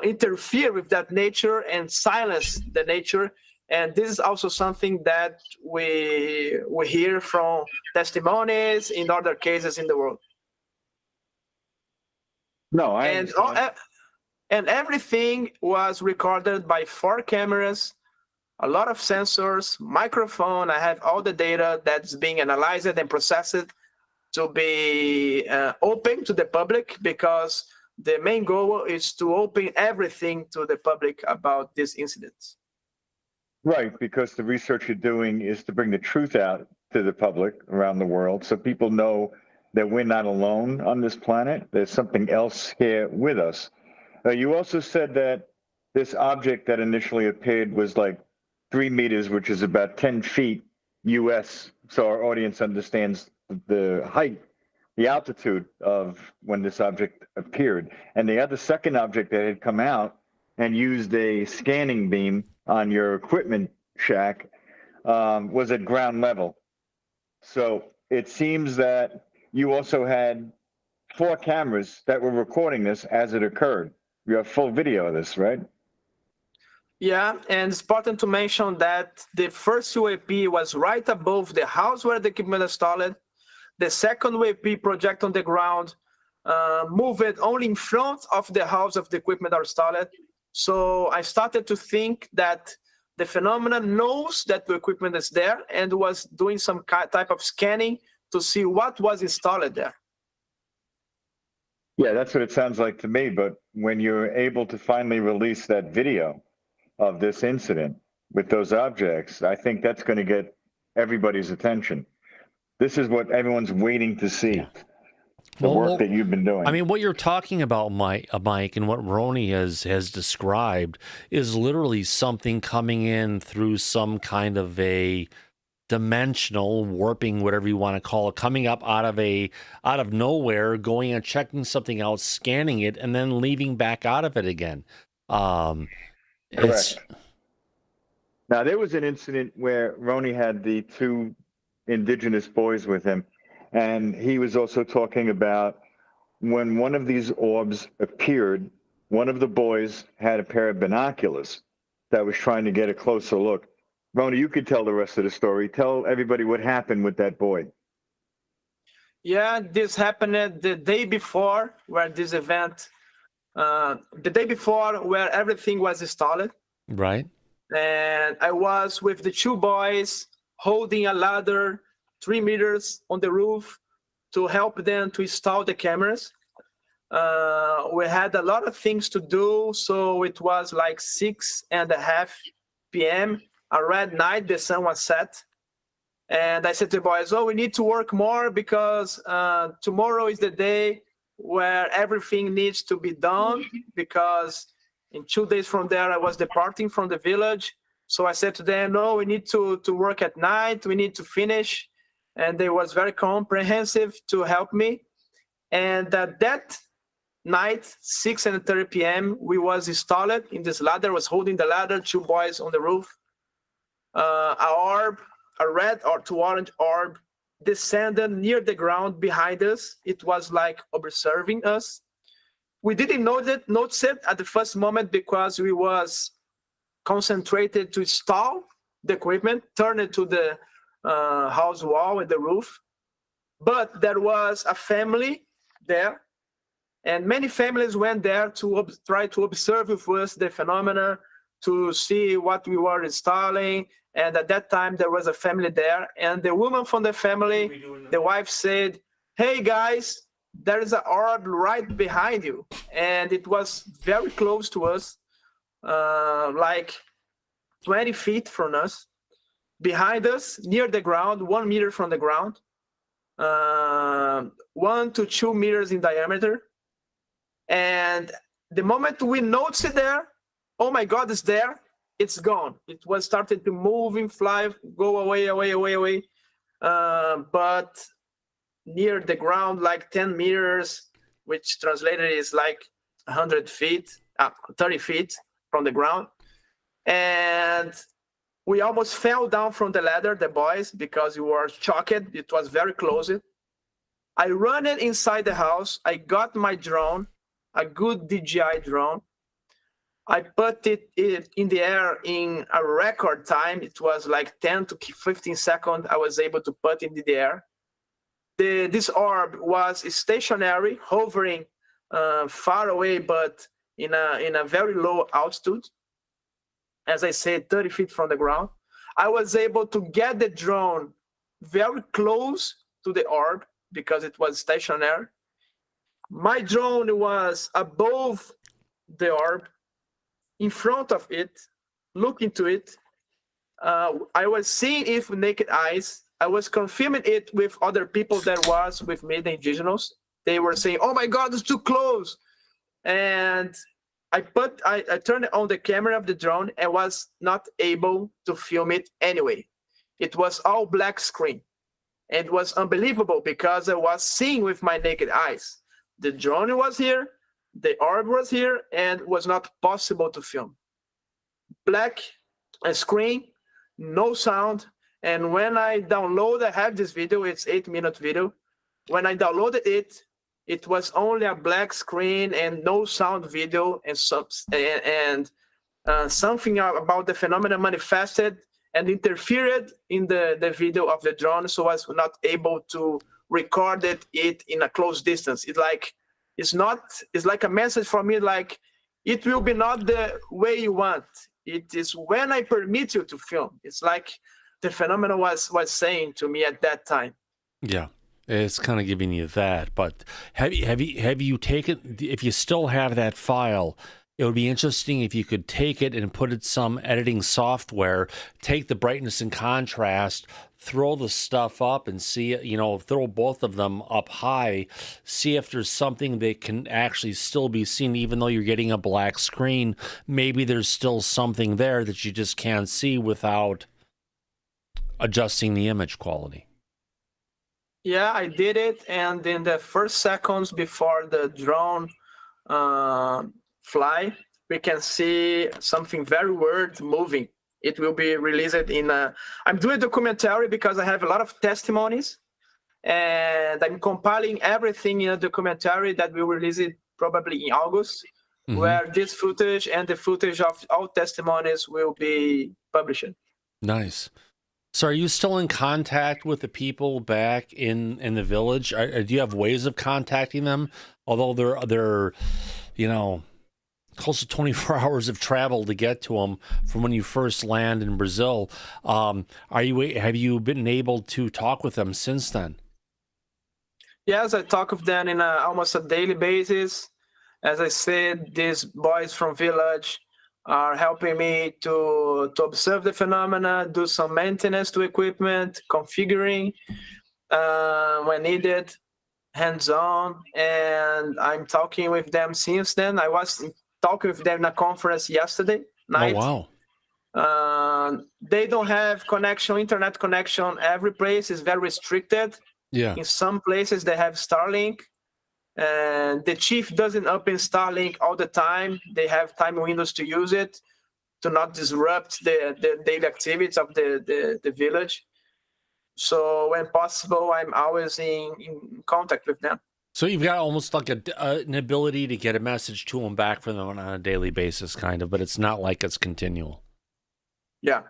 interfere with that nature and silence the nature. And this is also something that we hear from testimonies in other cases in the world.
No,
And everything was recorded by 4 cameras, a lot of sensors, microphone. I have all the data that's being analyzed and processed to be open to the public, because the main goal is to open everything to the public about these incidents.
right, because the research you're doing is to bring the truth out to the public around the world, so people know that we're not alone on this planet. There's something else here with us. You also said that this object that initially appeared was like 3 meters, which is about 10 feet US, so our audience understands the height, the altitude of when this object appeared. And the second object that had come out and used a scanning beam on your equipment shack was at ground level. So it seems that you also had 4 cameras that were recording this as it occurred. You have full video of this, right?
Yeah, and it's important to mention that the first UAP was right above the house where the equipment is installed. The second UAP project on the ground moved only in front of the house of the equipment are installed. So I started to think that the phenomenon knows that the equipment is there and was doing some type of scanning to see what was installed there.
Yeah, that's what it sounds like to me. But when you're able to finally release that video of this incident with those objects, I think that's going to get everybody's attention. This is what everyone's waiting to see.
Yeah.
The work that you've been doing.
I mean, what you're talking about, Mike, and what RONY has described is literally something coming in through some kind of a dimensional warping, whatever you want to call it, coming up out of nowhere, going and checking something out, scanning it, and then leaving back out of it again.
Correct. Now, there was an incident where RONY had the 2 indigenous boys with him, and he was also talking about when one of these orbs appeared, one of the boys had a pair of binoculars that was trying to get a closer look. RONY, you could tell the rest of the story. Tell everybody what happened with that boy.
Yeah, this happened the day before where this event, the day before where everything was installed.
Right.
And I was with the 2 boys holding a ladder 3 meters on the roof to help them to install the cameras. We had a lot of things to do, so it was like 6:30 p.m., a red night, the sun was set. And I said to the boys, we need to work more because tomorrow is the day where everything needs to be done, because in 2 days from there, I was departing from the village. So I said to them, no, we need to work at night. We need to finish. And they was very comprehensive to help me. And that night, 6:30 p.m., we was installed in this ladder, was holding the ladder, 2 boys on the roof. A red or to orange orb descended near the ground behind us. It was like observing us. We didn't notice it at the first moment because we was concentrated to install the equipment, turn it to the house wall and the roof. But there was a family there, and many families went there to try to observe with us the phenomena, to see what we were installing. And at that time, there was a family there, and the woman from the family, the wife said, "Hey guys, there is an orb right behind you." And it was very close to us, like 20 feet from us, behind us, near the ground, 1 meter from the ground, 1 to 2 meters in diameter. And the moment we noticed it there, oh my God, it's there, it's gone. It was started to move and fly, go away. But near the ground, like 10 meters, which translated is like 100 feet, 30 feet from the ground. And we almost fell down from the ladder, the boys, because we were shocked. It was very close. I ran it inside the house. I got my drone, a good DJI drone. I put it in the air in a record time. It was like 10 to 15 seconds. I was able to put it in the air. This orb was stationary, hovering far away, but in a very low altitude. As I said, 30 feet from the ground. I was able to get the drone very close to the orb because it was stationary. My drone was above the orb, in front of it, looking to it. I was seeing it with naked eyes. I was confirming it with other people that was with me, the indigenous. They were saying, "Oh my God, it's too close." And I turned on the camera of the drone and was not able to film it anyway. It was all black screen. And it was unbelievable because I was seeing with my naked eyes. The drone was here, the orb was here, and it was not possible to film. Black screen, no sound. And when I download, I have this video, it's 8-minute video. When I downloaded it, it was only a black screen and no sound video, and something about the phenomena manifested and interfered in the video of the drone, so I was not able to record it in a close distance. It's like a message for me, like, it will be not the way you want. It is when I permit you to film. It's like the phenomena was saying to me at that time.
Yeah. It's kind of giving you that, but have you taken, if you still have that file, it would be interesting if you could take it and put it some editing software, take the brightness and contrast, throw the stuff up and see, throw both of them up high, see if there's something that can actually still be seen, even though you're getting a black screen. Maybe there's still something there that you just can't see without adjusting the image quality.
Yeah, I did it, and in the first seconds before the drone fly, we can see something very weird moving. It will be released I'm doing a documentary because I have a lot of testimonies, and I'm compiling everything in a documentary that will release it probably in August, where this footage and the footage of all testimonies will be published. Nice.
So are you still in contact with the people back in the village? Do you have ways of contacting them? Although they're close to 24 hours of travel to get to them from when you first land in Brazil. Have you been able to talk with them since then?
Yes, I talk with them in almost a daily basis. As I said, these boys from village are helping me to observe the phenomena, do some maintenance to equipment, configuring when needed, hands-on, and I'm talking with them since then. I was talking with them in a conference yesterday night.
Oh, wow.
They don't have internet connection. Every place is very restricted.
Yeah.
In some places, they have Starlink. And the chief doesn't open Starlink all the time. They have time windows to use it to not disrupt the daily activities of the village. So when possible, I'm always in contact with them.
So you've got almost like an ability to get a message to them back from them on a daily basis, kind of, but it's not like it's continual.
Yeah.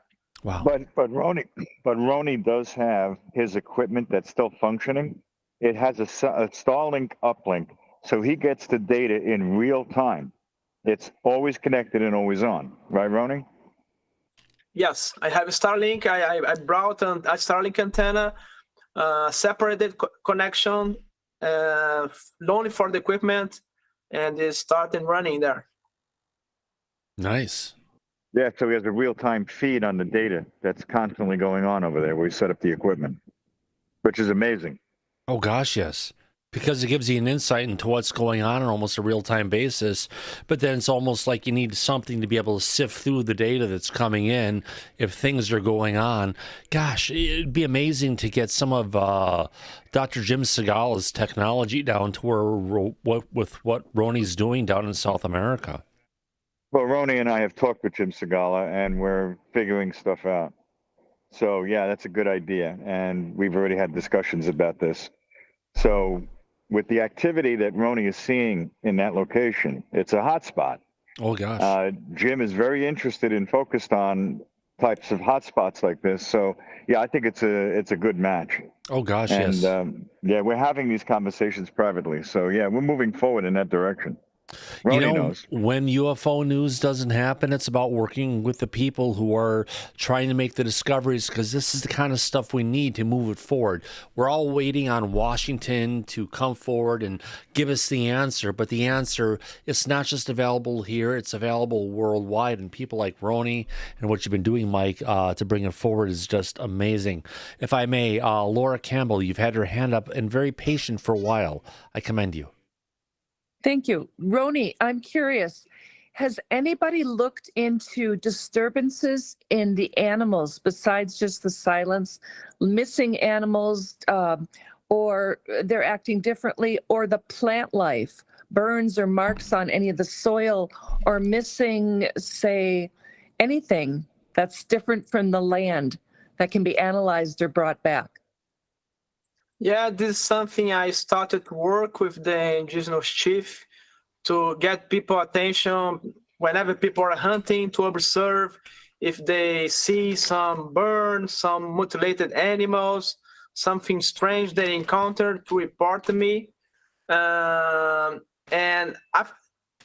Wow.
But Rony does have his equipment that's still functioning. It has a Starlink uplink, so he gets the data in real time. It's always connected and always on, right, Rony?
Yes, I have a Starlink. I brought a Starlink antenna, separated connection, only for the equipment, and it started running there.
Nice.
Yeah, so he has a real-time feed on the data that's constantly going on over there where we set up the equipment, which is amazing.
Oh, gosh, yes. Because it gives you an insight into what's going on almost a real-time basis. But then it's almost like you need something to be able to sift through the data that's coming in if things are going on. Gosh, it'd be amazing to get some of Dr. Jim Segala's technology down to where with what Rony's doing down in South America.
Well, Rony and I have talked with Jim Segala, and we're figuring stuff out. So, yeah, that's a good idea. And we've already had discussions about this. So, with the activity that Rony is seeing in that location, it's a hotspot.
Oh, gosh.
Jim is very interested and focused on types of hotspots like this. So, yeah, I think it's a good match.
Oh, gosh,
and,
yes.
Yeah, we're having these conversations privately. So, yeah, we're moving forward in that direction. Rony knows.
When UFO news doesn't happen, it's about working with the people who are trying to make the discoveries, because this is the kind of stuff we need to move it forward. We're all waiting on Washington to come forward and give us the answer, but the answer is not just available here, it's available worldwide, and people like Rony and what you've been doing, Mike, to bring it forward is just amazing. If I may, Laura Campbell, you've had your hand up and very patient for a while. I commend you.
Thank you. Rony, I'm curious, has anybody looked into disturbances in the animals besides just the silence, missing animals, or they're acting differently, or the plant life, burns or marks on any of the soil, or missing, say, anything that's different from the land that can be analyzed or brought back?
Yeah, this is something I started to work with the indigenous chief to get people attention whenever people are hunting, to observe if they see some burns, some mutilated animals, something strange they encountered, to report to me. And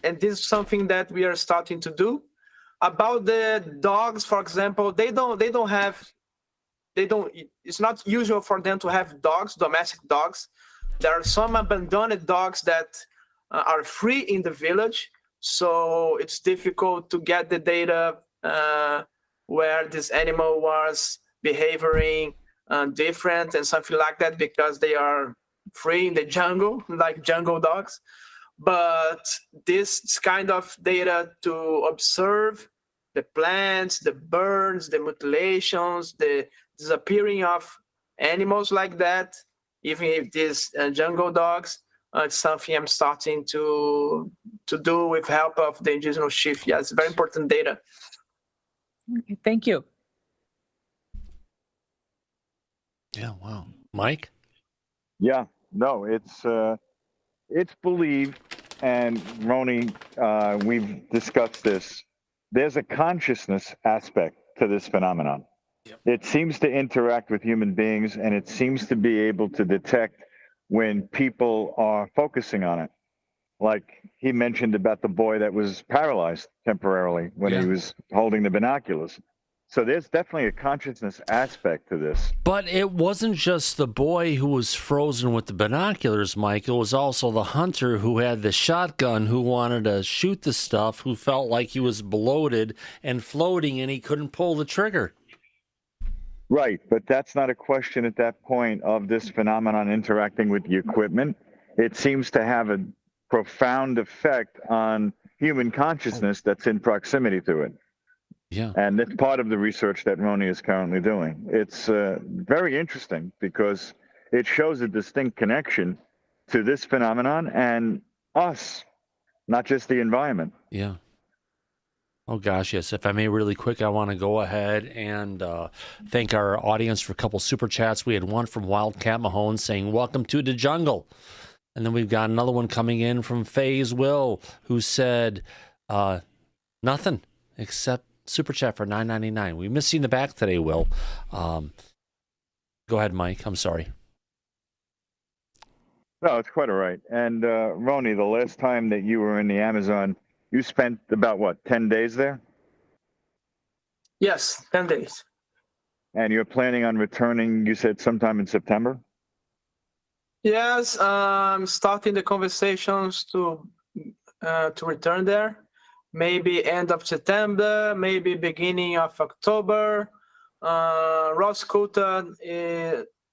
this is something that we are starting to do. About the dogs, for example, it's not usual for them to have dogs, domestic dogs. There are some abandoned dogs that are free in the village, so it's difficult to get the data where this animal was behaving different and something like that, because they are free in the jungle, like jungle dogs. But this kind of data to observe the plants, the burns, the mutilations, the disappearing of animals like that, even if these jungle dogs, it's something I'm starting to do with help of the indigenous chief. Yeah, it's very important data.
Okay, thank you.
Yeah, wow. Mike?
Yeah, no, it's believed, and Rony, we've discussed this. There's a consciousness aspect to this phenomenon. Yep. It seems to interact with human beings, and it seems to be able to detect when people are focusing on it. Like he mentioned about the boy that was paralyzed temporarily when he was holding the binoculars. So there's definitely a consciousness aspect to this.
But it wasn't just the boy who was frozen with the binoculars, Mike. It was also the hunter who had the shotgun, who wanted to shoot the stuff, who felt like he was bloated and floating and he couldn't pull the trigger.
Right, but that's not a question at that point of this phenomenon interacting with the equipment. It seems to have a profound effect on human consciousness that's in proximity to it.
Yeah.
And that's part of the research that Rony is currently doing. It's very interesting because it shows a distinct connection to this phenomenon and us, not just the environment.
Yeah. Oh, gosh, yes. If I may, really quick, I want to go ahead and thank our audience for a couple super chats. We had one from Wildcat Mahone saying, "Welcome to the jungle." And then we've got another one coming in from FaZe Will, who said, nothing except super chat for $9.99. We missed you in the back today, Will. Go ahead, Mike. I'm sorry.
No, it's quite all right. And Roni, the last time that you were in the Amazon, you spent about, what, 10 days there?
Yes, 10 days.
And you're planning on returning, you said, sometime in September?
Yes, I'm starting the conversations to return there. Maybe end of September, maybe beginning of October. Ross Coulter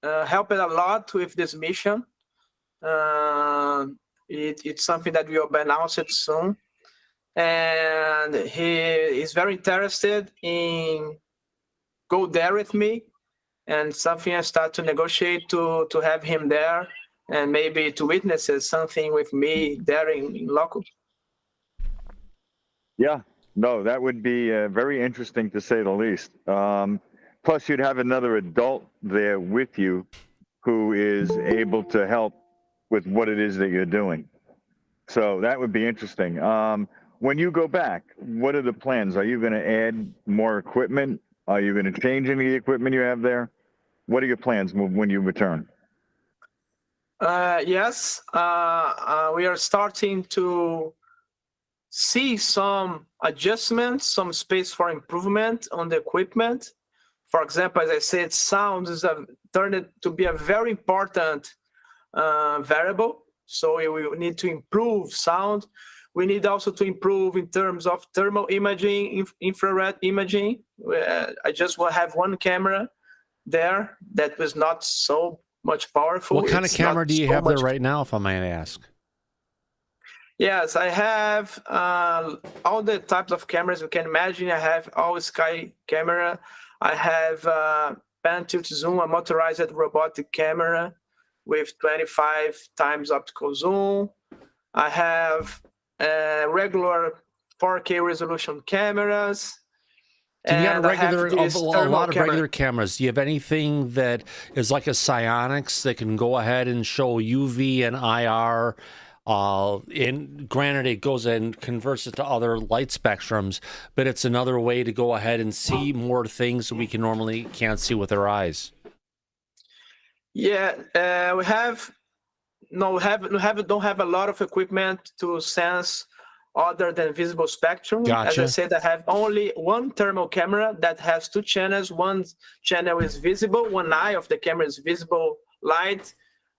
helped a lot with this mission. It's something that will be announced soon. And he is very interested in go there with me, and something I start to negotiate to have him there and maybe to witness something with me there in local.
Yeah, no, that would be very interesting to say the least. Plus, you'd have another adult there with you who is able to help with what it is that you're doing. So that would be interesting. When you go back, what are the plans? Are you going to add more equipment? Are you going to change any of the equipment you have there? What are your plans when you return?
Yes, we are starting to see some adjustments, some space for improvement on the equipment. For example, as I said, sound is turned to be a very important variable. So we need to improve sound. We need also to improve in terms of thermal imaging, infrared imaging. I just will have one camera there that was not so much powerful.
What kind of camera do you have there right now, if I may ask?
Yes, I have all the types of cameras you can imagine. I have all sky camera. I have pan tilt zoom, a motorized robotic camera with 25 times optical zoom. I have regular 4K resolution cameras.
So you got a lot of regular cameras. Do you have anything that is like a psionics that can go ahead and show UV and IR? And granted, it goes and converts it to other light spectrums, but it's another way to go ahead and see more things that we can normally can't see with our eyes.
Yeah, we don't have a lot of equipment to sense other than visible spectrum.
Gotcha.
As I said, I have only one thermal camera that has two channels. One channel is visible, one eye of the camera is visible light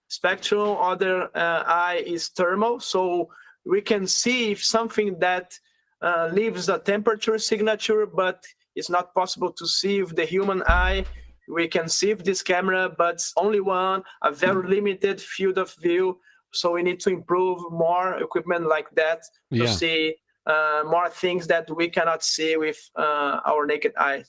spectrum, other eye is thermal. So we can see if something that leaves a temperature signature, but it's not possible to see with the human eye. We can see with this camera, but it's only one, a very limited field of view. So we need to improve more equipment like that to see more things that we cannot see with our naked eye.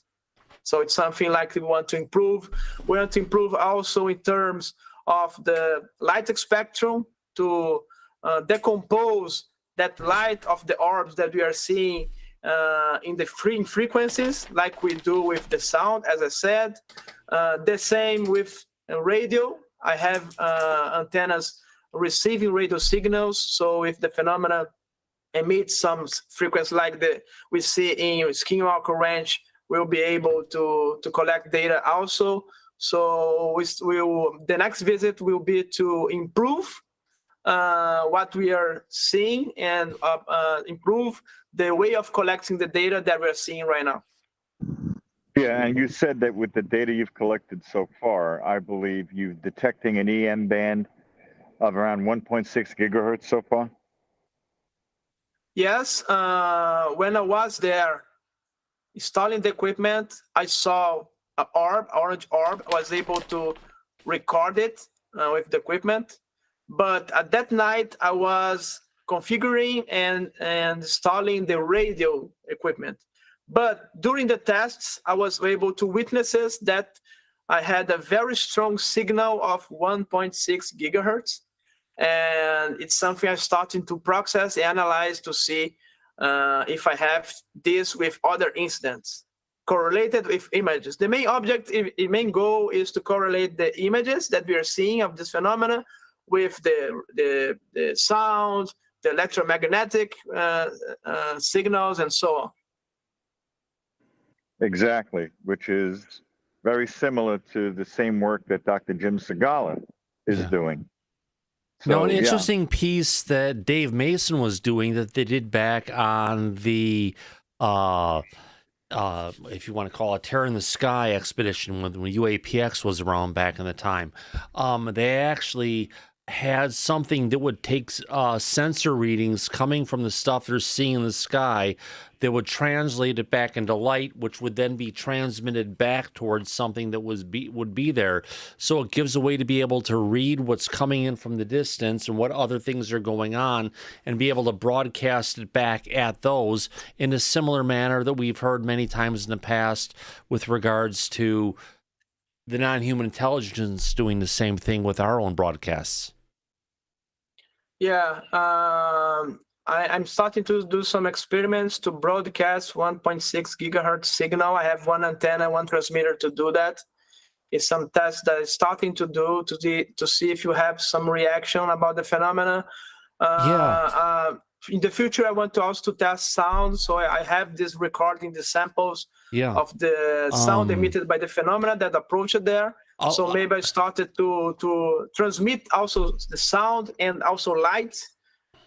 So it's something like we want to improve. We want to improve also in terms of the light spectrum to decompose that light of the orbs that we are seeing in the frequencies, like we do with the sound, as I said. The same with radio. I have antennas receiving radio signals. So if the phenomena emits some frequency like we see in Skinwalker Ranch, we'll be able to collect data also. So the next visit will be to improve what we are seeing and improve the way of collecting the data that we're seeing right now.
Yeah, and you said that with the data you've collected so far, I believe you're detecting an EM band of around 1.6 gigahertz so far?
Yes, when I was there installing the equipment, I saw an orange orb. I was able to record it with the equipment. But at that night, I was configuring and installing the radio equipment. But during the tests, I was able to witness that I had a very strong signal of 1.6 gigahertz. and it's something I'm starting to process and analyze to see if I have this with other incidents correlated with images. The main main goal is to correlate the images that we are seeing of this phenomena with the sound, the electromagnetic signals, and so on.
Exactly, which is very similar to the same work that Dr. Jim Segala is doing.
Now, an
So, yeah.
interesting piece that Dave Mason was doing that they did back on the, if you want to call it, Terror in the Sky expedition when UAPX was around back in the time, they actually had something that would take sensor readings coming from the stuff they're seeing in the sky that would translate it back into light, which would then be transmitted back towards something that would be there. So it gives a way to be able to read what's coming in from the distance and what other things are going on and be able to broadcast it back at those in a similar manner that we've heard many times in the past with regards to the non-human intelligence doing the same thing with our own broadcasts.
Yeah, I'm starting to do some experiments to broadcast 1.6 gigahertz signal. I have one antenna, one transmitter to do that. It's some tests that I'm starting to do to see if you have some reaction about the phenomena. In the future, I want to also test sound. So I have this recording the samples of the sound emitted by the phenomena that approached there. So maybe I started to transmit also the sound and also light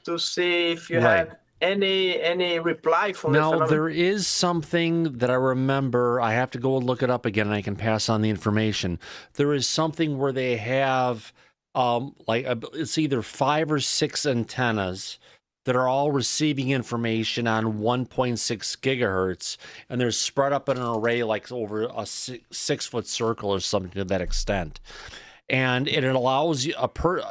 to see if you have any reply from the
Now,
phenomenon.
there is something that I remember. I have to go and look it up again, and I can pass on the information. There is something where they have, it's either 5 or 6 antennas that are all receiving information on 1.6 gigahertz, and they're spread up in an array like over a 6-foot circle or something to that extent. And it allows you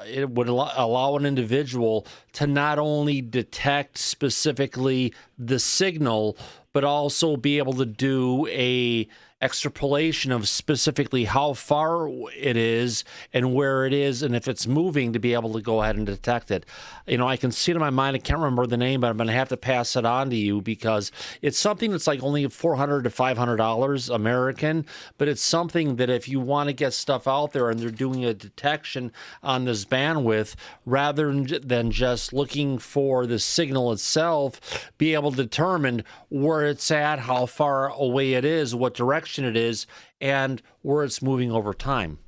it would allow an individual to not only detect specifically the signal, but also be able to do a extrapolation of specifically how far it is and where it is, and if it's moving, to be able to go ahead and detect it. You know, I can see it in my mind. I can't remember the name, but I'm going to have to pass it on to you because it's something that's like only $400 to $500 American, but it's something that if you want to get stuff out there and they're doing a detection on this bandwidth, rather than just looking for the signal itself, be able to determine where it's at, how far away it is, what direction it is, and where it's moving over time.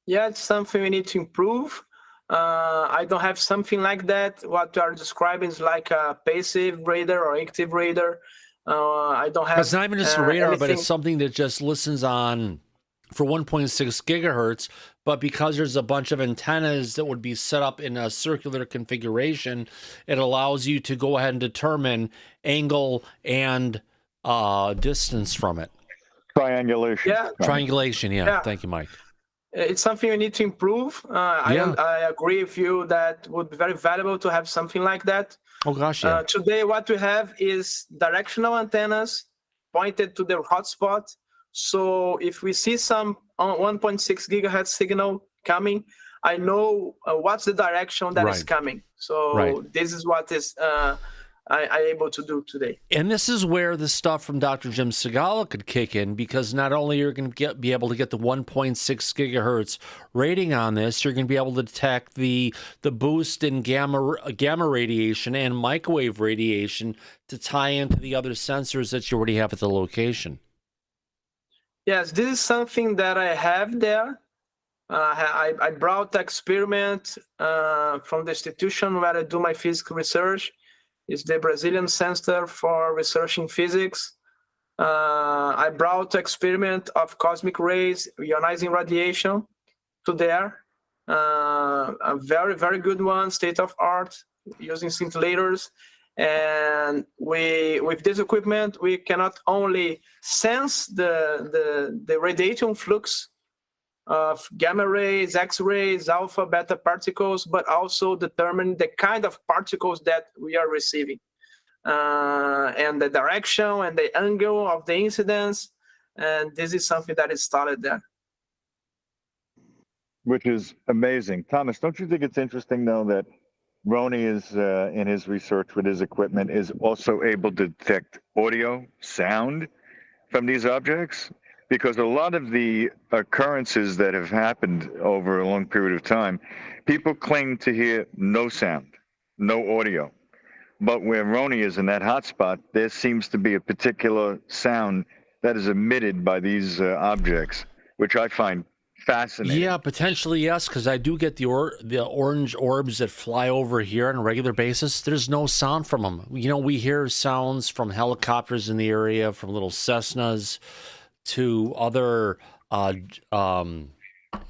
Yeah, it's something we need to improve. I don't have something like that. What you are describing is like a passive radar or active radar. I don't have.
It's not even just a radar,
anything.
but it's something that just listens on for 1.6 gigahertz. But because there's a bunch of antennas that would be set up in a circular configuration, it allows you to go ahead and determine angle and distance from it.
Triangulation.
Yeah.
Triangulation, yeah. Thank you, Mike.
It's something we need to improve. I agree with you that would be very valuable to have something like that.
Oh, gosh, yeah.
Today, what we have is directional antennas pointed to the hotspot. So if we see some 1.6 gigahertz signal coming, I know what's the direction that is coming. So this is what is I'm able to do today.
And this is where the stuff from Dr. Jim Segala could kick in, because not only you're going to be able to get the 1.6 gigahertz rating on this, you're going to be able to detect the boost in gamma radiation and microwave radiation to tie into the other sensors that you already have at the location.
Yes, this is something that I have there. I brought the experiment from the institution where I do my physics research. It's the Brazilian Center for Research in Physics. I brought the experiment of cosmic rays, ionizing radiation to there. A very, very good one, state of art, using scintillators. And with this equipment, we cannot only sense the radiation flux of gamma rays, X-rays, alpha, beta particles, but also determine the kind of particles that we are receiving, and the direction and the angle of the incidence. And this is something that is started there.
which is amazing. Thomas, don't you think it's interesting, though, that RONY is, in his research with his equipment, is also able to detect audio, sound from these objects? Because a lot of the occurrences that have happened over a long period of time, people claim to hear no sound, no audio. But where RONY is in that hotspot, there seems to be a particular sound that is emitted by these objects, which I find fascinating.
Yeah, potentially yes, because I do get the orange orbs that fly over here on a regular basis. There's no sound from them. You know, we hear sounds from helicopters in the area, from little Cessnas to other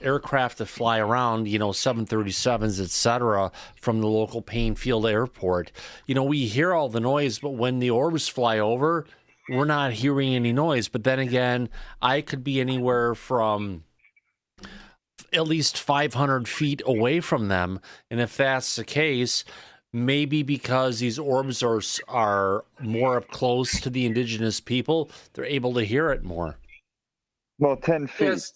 aircraft that fly around, you know, 737s, etc., from the local Painfield Airport. You know, we hear all the noise, but when the orbs fly over, we're not hearing any noise. But then again, I could be anywhere from at least 500 feet away from them, and if that's the case, maybe because these orbs are more up close to the indigenous people, they're able to hear it more.
Well, 10 feet.
Yes.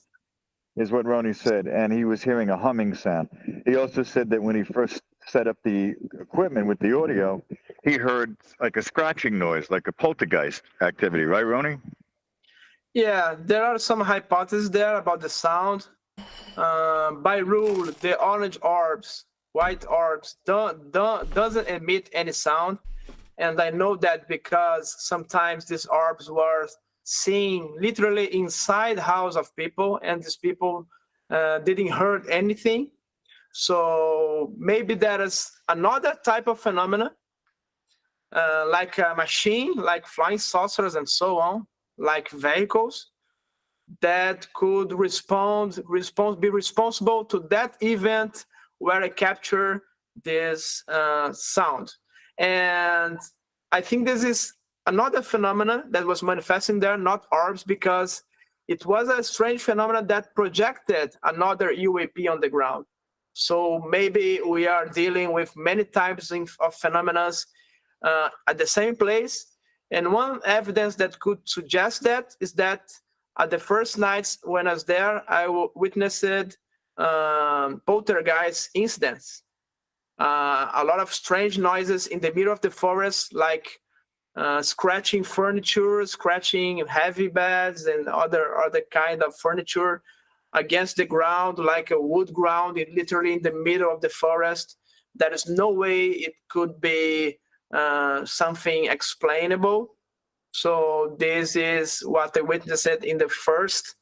Is what RONY said, and he was hearing a humming sound. He also said that when he first set up the equipment with the audio, he heard like a scratching noise, like a poltergeist activity, right, RONY?
Yeah, there are some hypotheses there about the sound. By rule, the orange orbs, white orbs doesn't emit any sound, and I know that because sometimes these orbs were seen literally inside house of people, and these people didn't hear anything. So maybe there is another type of phenomena, like a machine, like flying saucers and so on, like vehicles, that could be responsible to that event where I capture this sound. And I think this is another phenomenon that was manifesting there, not orbs, because it was a strange phenomenon that projected another UAP on the ground. So maybe we are dealing with many types of phenomena at the same place. And one evidence that could suggest that is that at the first nights when I was there, I witnessed poltergeist incidents. A lot of strange noises in the middle of the forest, like scratching furniture, scratching heavy beds and other kind of furniture against the ground, like a wood ground, literally in the middle of the forest. There is no way it could be something explainable. So this is what I witnessed in the first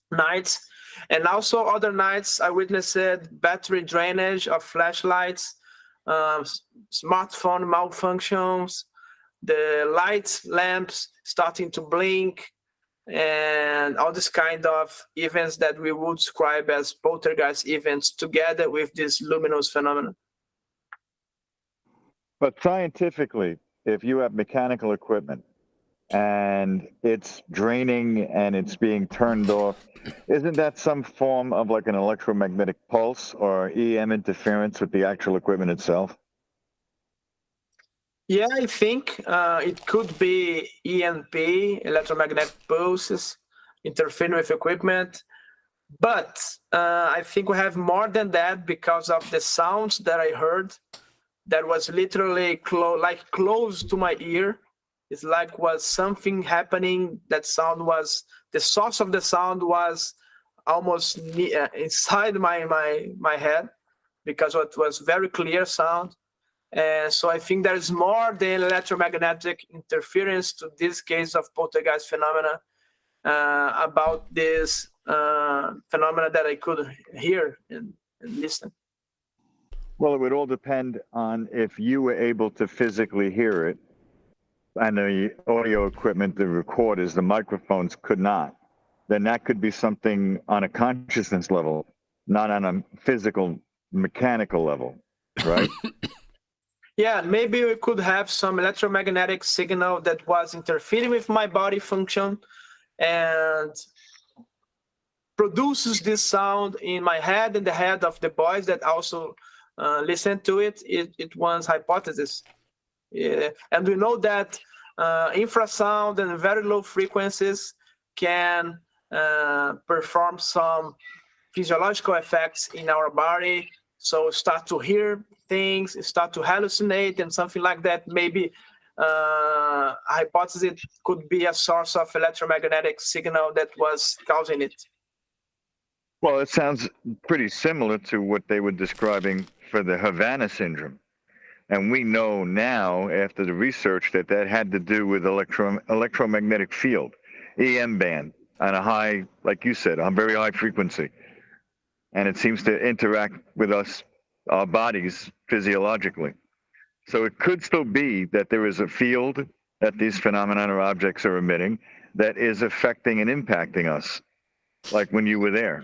nights. And also other nights I witnessed battery drainage of flashlights, smartphone malfunctions, the light lamps starting to blink, and all this kind of events that we would describe as poltergeist events together with this luminous phenomenon.
But scientifically, if you have mechanical equipment and it's draining and it's being turned off, isn't that some form of like an electromagnetic pulse or EM interference with the actual equipment itself?
Yeah, I think it could be EMP, electromagnetic pulses, interfering with equipment. But I think we have more than that because of the sounds that I heard that was literally close to my ear. It's like was something happening. That sound was, the source of the sound was almost inside my head because it was very clear sound. And so I think there's more than electromagnetic interference to this case of poltergeist phenomena about this phenomena that I could hear and listen.
Well, it would all depend on if you were able to physically hear it, and the audio equipment, the recorders, the microphones could not. Then that could be something on a consciousness level, not on a physical, mechanical level, right?
Yeah, maybe we could have some electromagnetic signal that was interfering with my body function and produces this sound in my head and the head of the boys that also listen to it. It was hypothesis. Yeah. And we know that infrasound and very low frequencies can perform some physiological effects in our body. So start to hear things, start to hallucinate and something like that. Maybe a hypothesis could be a source of electromagnetic signal that was causing it.
Well, it sounds pretty similar to what they were describing for the Havana syndrome. And we know now, after the research, that that had to do with electromagnetic field, EM band, on a high, like you said, on very high frequency. And it seems to interact with us, our bodies, physiologically. So it could still be that there is a field that these phenomena or objects are emitting that is affecting and impacting us, like when you were there.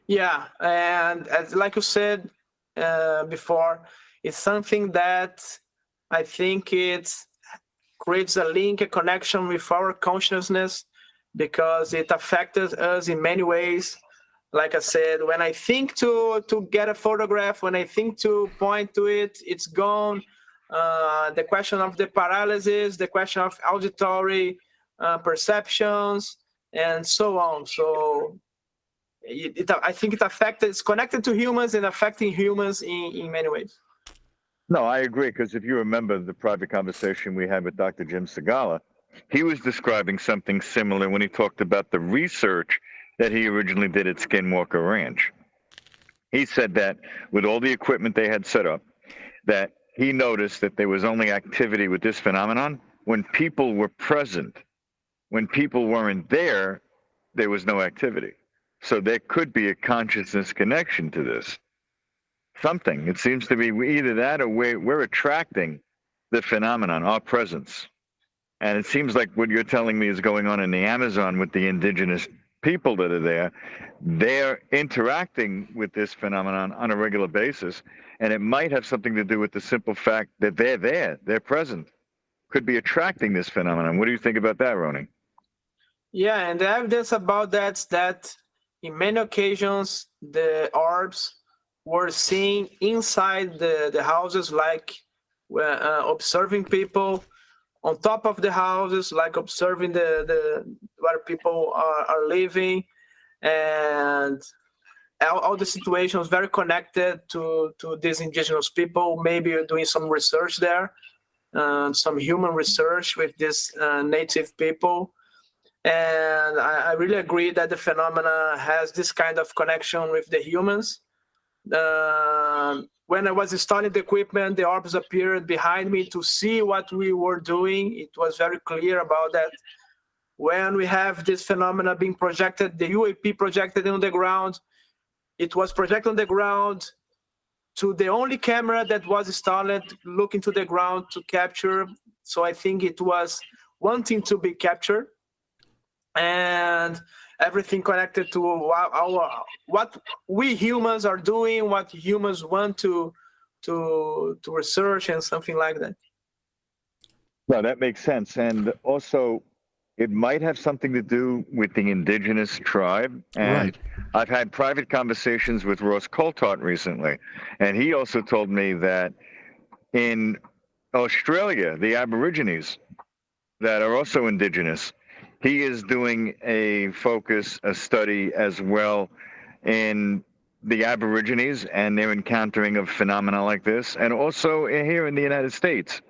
Yeah, and as like you said before, it's something that I think it creates a link, a connection with our consciousness, because it affected us in many ways. Like I said, when I think to get a photograph, when I think to point to it, it's gone. The question of the paralysis, the question of auditory perceptions, and so on. So I think it affected, it's connected to humans and affecting humans in many ways.
No, I agree, because if you remember the private conversation we had with Dr. Jim Segala, he was describing something similar when he talked about the research that he originally did at Skinwalker Ranch. He said that with all the equipment they had set up, that he noticed that there was only activity with this phenomenon when people were present. When people weren't there, there was no activity. So there could be a consciousness connection to this. Something. It seems to be either that or we're attracting the phenomenon, our presence. And it seems like what you're telling me is going on in the Amazon with the indigenous people that are there. They're interacting with this phenomenon on a regular basis, and it might have something to do with the simple fact that they're there, they're present. Could be attracting this phenomenon. What do you think about that, Roni?
Yeah, and the evidence about that in many occasions, the orbs were seen inside the houses, like observing people on top of the houses, like observing the where people are living, and all the situations very connected to these indigenous people. Maybe doing some research there, some human research with these native people. And I really agree that the phenomena has this kind of connection with the humans. When I was installing the equipment, the orbs appeared behind me to see what we were doing. It was very clear about that. When we have this phenomena being projected, the UAP projected on the ground, it was projected on the ground to the only camera that was installed looking to the ground to capture. So I think it was wanting to be captured. And everything connected to what we humans are doing, what humans want to research, and something like that.
No, that makes sense. And also, it might have something to do with the indigenous tribe. And
Right.
I've had private conversations with Ross Coulthart recently, and he also told me that in Australia, the Aborigines that are also indigenous, he is doing a study as well in the Aborigines and their encountering of phenomena like this. And also here in the United States,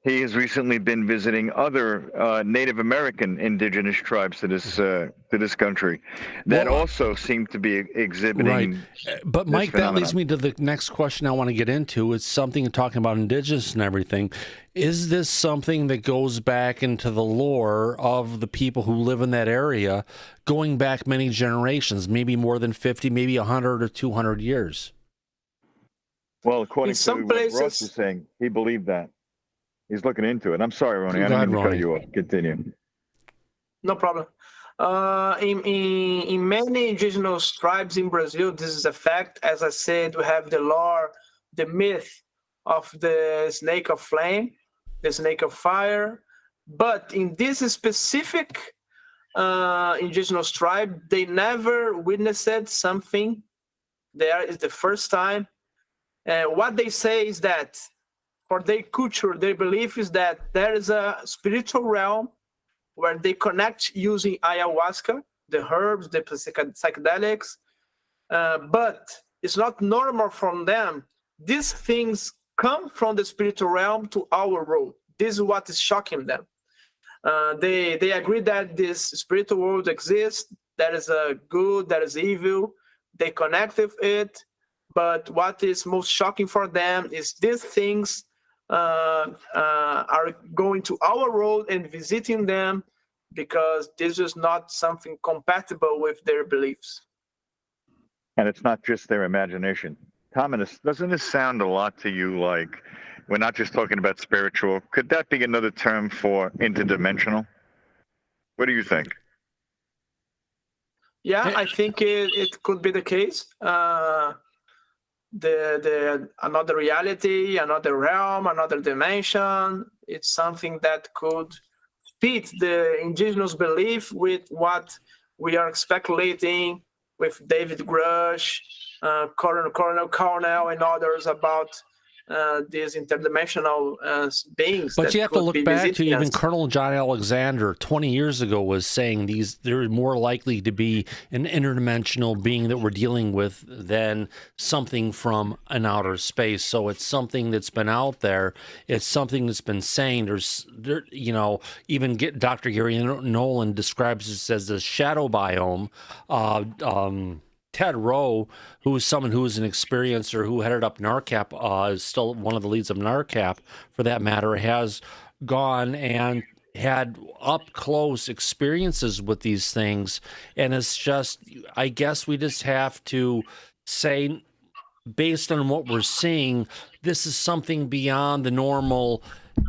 he has recently been visiting other Native American indigenous tribes to this country that also seem to be exhibiting.
Right. But Mike, that leads me to the next question I want to get into. It's something talking about indigenous and everything. Is this something that goes back into the lore of the people who live in that area, going back many generations, maybe more than 50, maybe 100 or 200 years?
Well, according to what Ross is saying, he believed that. He's looking into it. I'm sorry, Roni. I didn't mean to cut you off. Continue.
No problem. In many indigenous tribes in Brazil, this is a fact. As I said, we have the lore, the myth of the snake of flame, the snake of fire. But in this specific indigenous tribe, they never witnessed something. There is the first time. What they say is that for their culture, their belief is that there is a spiritual realm where they connect using ayahuasca. the herbs, the psychedelics, but it's not normal from them. These things come from the spiritual realm to our world. This is what is shocking them. They agree that this spiritual world exists. There is a good, there is evil. They connect with it. But what is most shocking for them is these things are going to our world and visiting them, because this is not something compatible with their beliefs.
And it's not just their imagination. Thomas, doesn't this sound a lot to you like we're not just talking about spiritual? Could that be another term for interdimensional? What do you think?
Yeah, I think it could be the case. The another reality, another realm, another dimension. It's something that could fit the indigenous belief with what we are speculating with David Grush, Colonel Cornell, and others about these interdimensional beings.
But you have to look back to even Colonel John Alexander 20 years ago was saying they're more likely to be an interdimensional being that we're dealing with than something from an outer space. So it's something that's been out there. It's something that's been saying even Dr. Gary Nolan describes this as the shadow biome. Ted Rowe, who is someone who is an experiencer who headed up NARCAP, is still one of the leads of NARCAP, for that matter, has gone and had up-close experiences with these things. And it's just, I guess we just have to say, based on what we're seeing, this is something beyond the normal.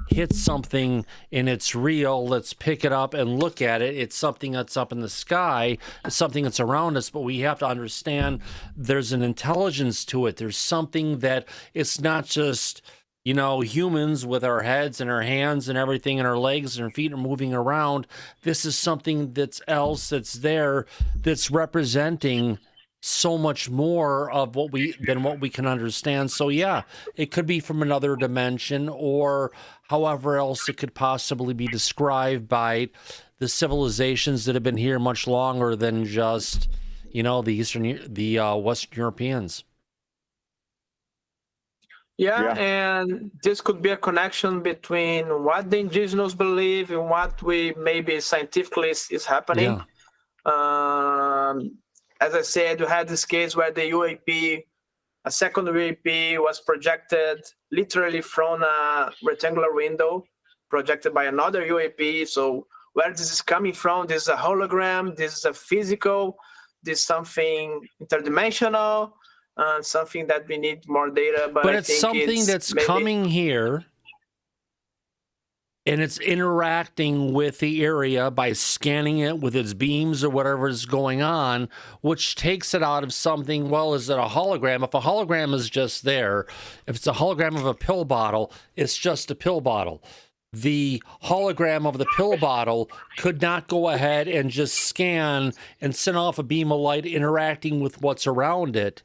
Hit something and it's real, let's pick it up and look at it. It's something that's up in the sky, it's something that's around us, but we have to understand there's an intelligence to it. There's something that it's not just, humans with our heads and our hands and everything and our legs and our feet are moving around. This is something that's there, that's representing so much more of what we can understand. So yeah, it could be from another dimension, or however else it could possibly be described by the civilizations that have been here much longer than just the Western Europeans.
Yeah, and this could be a connection between what the indigenous believe and what we maybe scientifically is happening. Yeah. As I said, you had this case where the UAP, a second UAP, was projected literally from a rectangular window, projected by another UAP. So where this is coming from, this is a hologram, this is a physical, this is something interdimensional, something that we need more data. But I
it's
think
something that's coming here, and it's interacting with the area by scanning it with its beams or whatever is going on, which takes it out of something. Well, is it a hologram? If a hologram is just there, if it's a hologram of a pill bottle, it's just a pill bottle. The hologram of the pill bottle could not go ahead and just scan and send off a beam of light interacting with what's around it.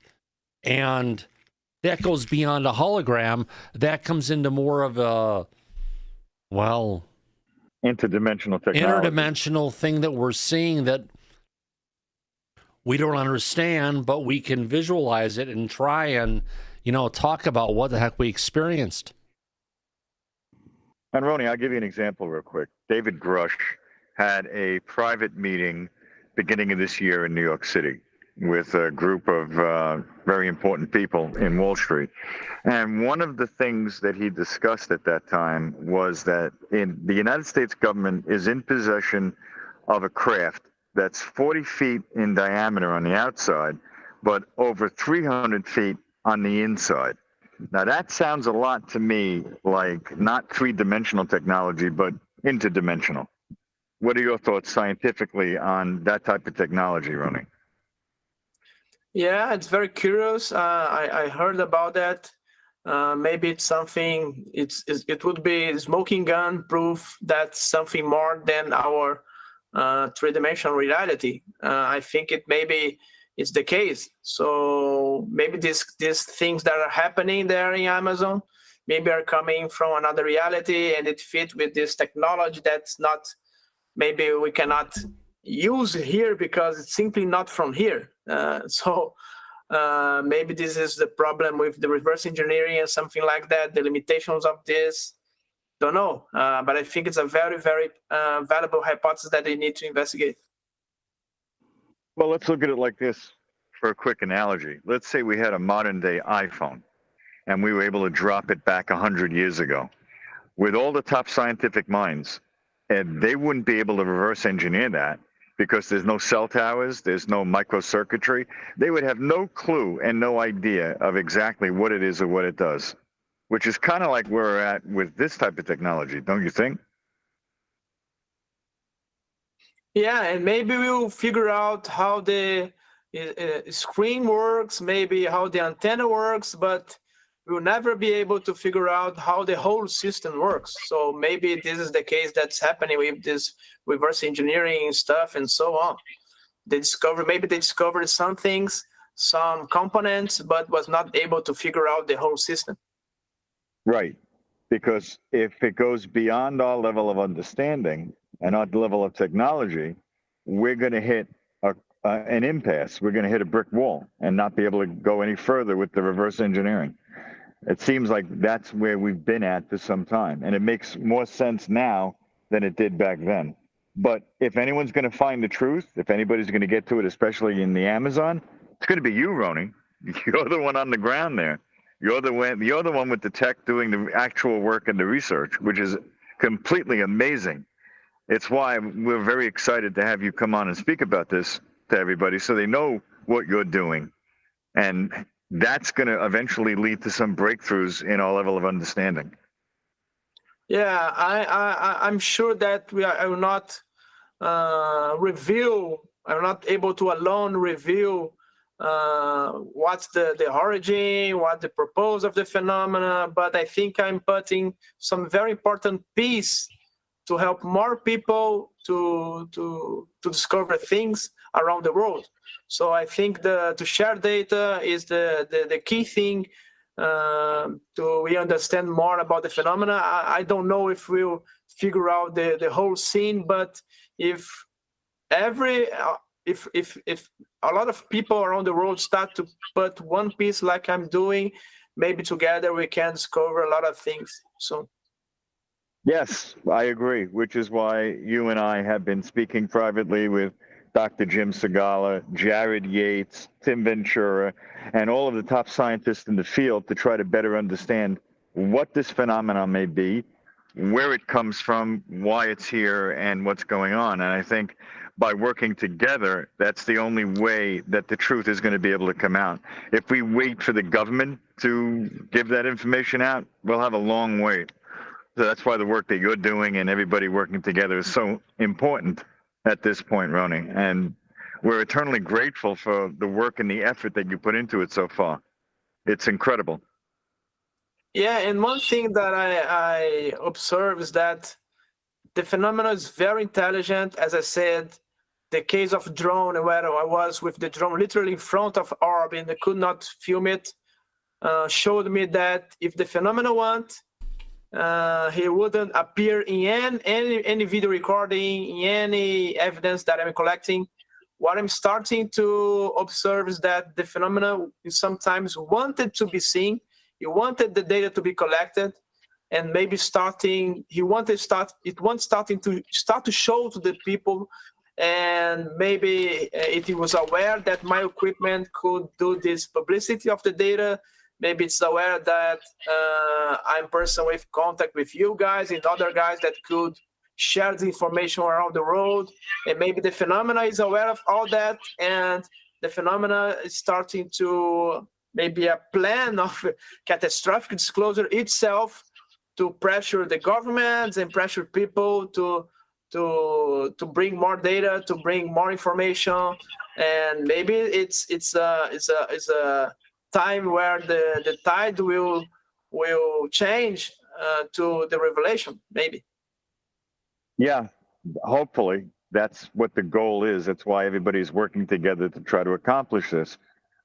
And that goes beyond a hologram. That comes into more of a,
interdimensional technology.
Interdimensional thing that we're seeing that we don't understand, but we can visualize it and try and, talk about what the heck we experienced.
And RONY, I'll give you an example real quick. David Grush had a private meeting beginning of this year in New York City with a group of very important people in Wall Street. And one of the things that he discussed at that time was that the United States government is in possession of a craft that's 40 feet in diameter on the outside, but over 300 feet on the inside. Now that sounds a lot to me like not three-dimensional technology, but interdimensional. What are your thoughts scientifically on that type of technology, RONY?
Yeah, it's very curious. I heard about that. Maybe it's something. It would be smoking gun proof that's something more than our three-dimensional reality. I think it's the case. So maybe these things that are happening there in Amazon maybe are coming from another reality, and it fit with this technology that's not. Maybe we cannot use here because it's simply not from here. So maybe this is the problem with the reverse engineering and something like that, the limitations of this. Don't know, but I think it's a very, very valuable hypothesis that they need to investigate.
Well, let's look at it like this for a quick analogy. Let's say we had a modern day iPhone and we were able to drop it back 100 years ago. With all the top scientific minds, and they wouldn't be able to reverse engineer that because there's no cell towers, there's no microcircuitry. They would have no clue and no idea of exactly what it is or what it does, which is kind of like where we're at with this type of technology, don't you think?
Yeah, and maybe we'll figure out how the screen works, maybe how the antenna works, but we'll never be able to figure out how the whole system works. So maybe this is the case that's happening with this reverse engineering stuff and so on. Maybe they discovered some things, some components, but was not able to figure out the whole system.
Right, because if it goes beyond our level of understanding and our level of technology, we're going to hit an impasse. We're going to hit a brick wall and not be able to go any further with the reverse engineering. It seems like that's where we've been at for some time, and it makes more sense now than it did back then. But if anyone's going to find the truth, if anybody's going to get to it, especially in the Amazon, it's going to be you, RONY. You're the one on the ground there. You're the one with the tech doing the actual work and the research, which is completely amazing. It's why we're very excited to have you come on and speak about this to everybody so they know what you're doing. And that's going to eventually lead to some breakthroughs in our level of understanding.
Yeah, I'm sure that I will not reveal, I'm not able to alone reveal what's the origin, what the purpose of the phenomena, but I think I'm putting some very important piece to help more people to discover things around the world. So I think to share data is the key thing we understand more about the phenomena. I don't know if we'll figure out the whole scene, but if a lot of people around the world start to put one piece like I'm doing, maybe together we can discover a lot of things soon.
Yes, I agree, which is why you and I have been speaking privately with Dr. Jim Segala, Jared Yates, Tim Ventura, and all of the top scientists in the field to try to better understand what this phenomenon may be, where it comes from, why it's here, and what's going on. And I think by working together, that's the only way that the truth is going to be able to come out. If we wait for the government to give that information out, we'll have a long wait. So that's why the work that you're doing and everybody working together is so important at this point, RONY. And we're eternally grateful for the work and the effort that you put into it so far. It's incredible.
Yeah, and one thing that I observe is that the phenomenon is very intelligent. As I said, the case of drone, where I was with the drone literally in front of orb and I could not film it, showed me that if the phenomenon want, he wouldn't appear in any video recording, in any evidence that I'm collecting. What I'm starting to observe is that the phenomenon is sometimes wanted to be seen. He wanted the data to be collected, and maybe it wants starting to show to the people, and maybe it was aware that my equipment could do this publicity of the data. Maybe it's aware that I'm a person with contact with you guys and other guys that could share the information around the world. And maybe the phenomena is aware of all that, and the phenomena is starting to maybe a plan of catastrophic disclosure itself to pressure the governments and pressure people to bring more data, to bring more information. And maybe it's a time where the tide will change to the revelation, maybe.
Yeah, hopefully that's what the goal is. That's why everybody's working together to try to accomplish this.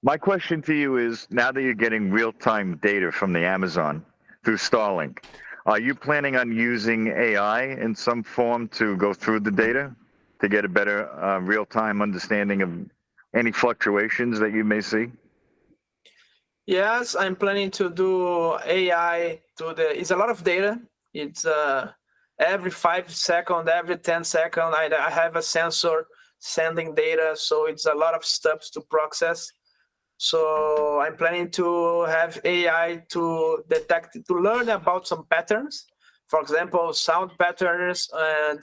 My question to you is, now that you're getting real-time data from the Amazon through Starlink, are you planning on using AI in some form to go through the data? to get a better real-time understanding of any fluctuations that you may see?
Yes, I'm planning to do AI it's a lot of data. It's every 5 seconds, every 10 seconds, I have a sensor sending data. So it's a lot of steps to process. So I'm planning to have AI to learn about some patterns. For example, sound patterns and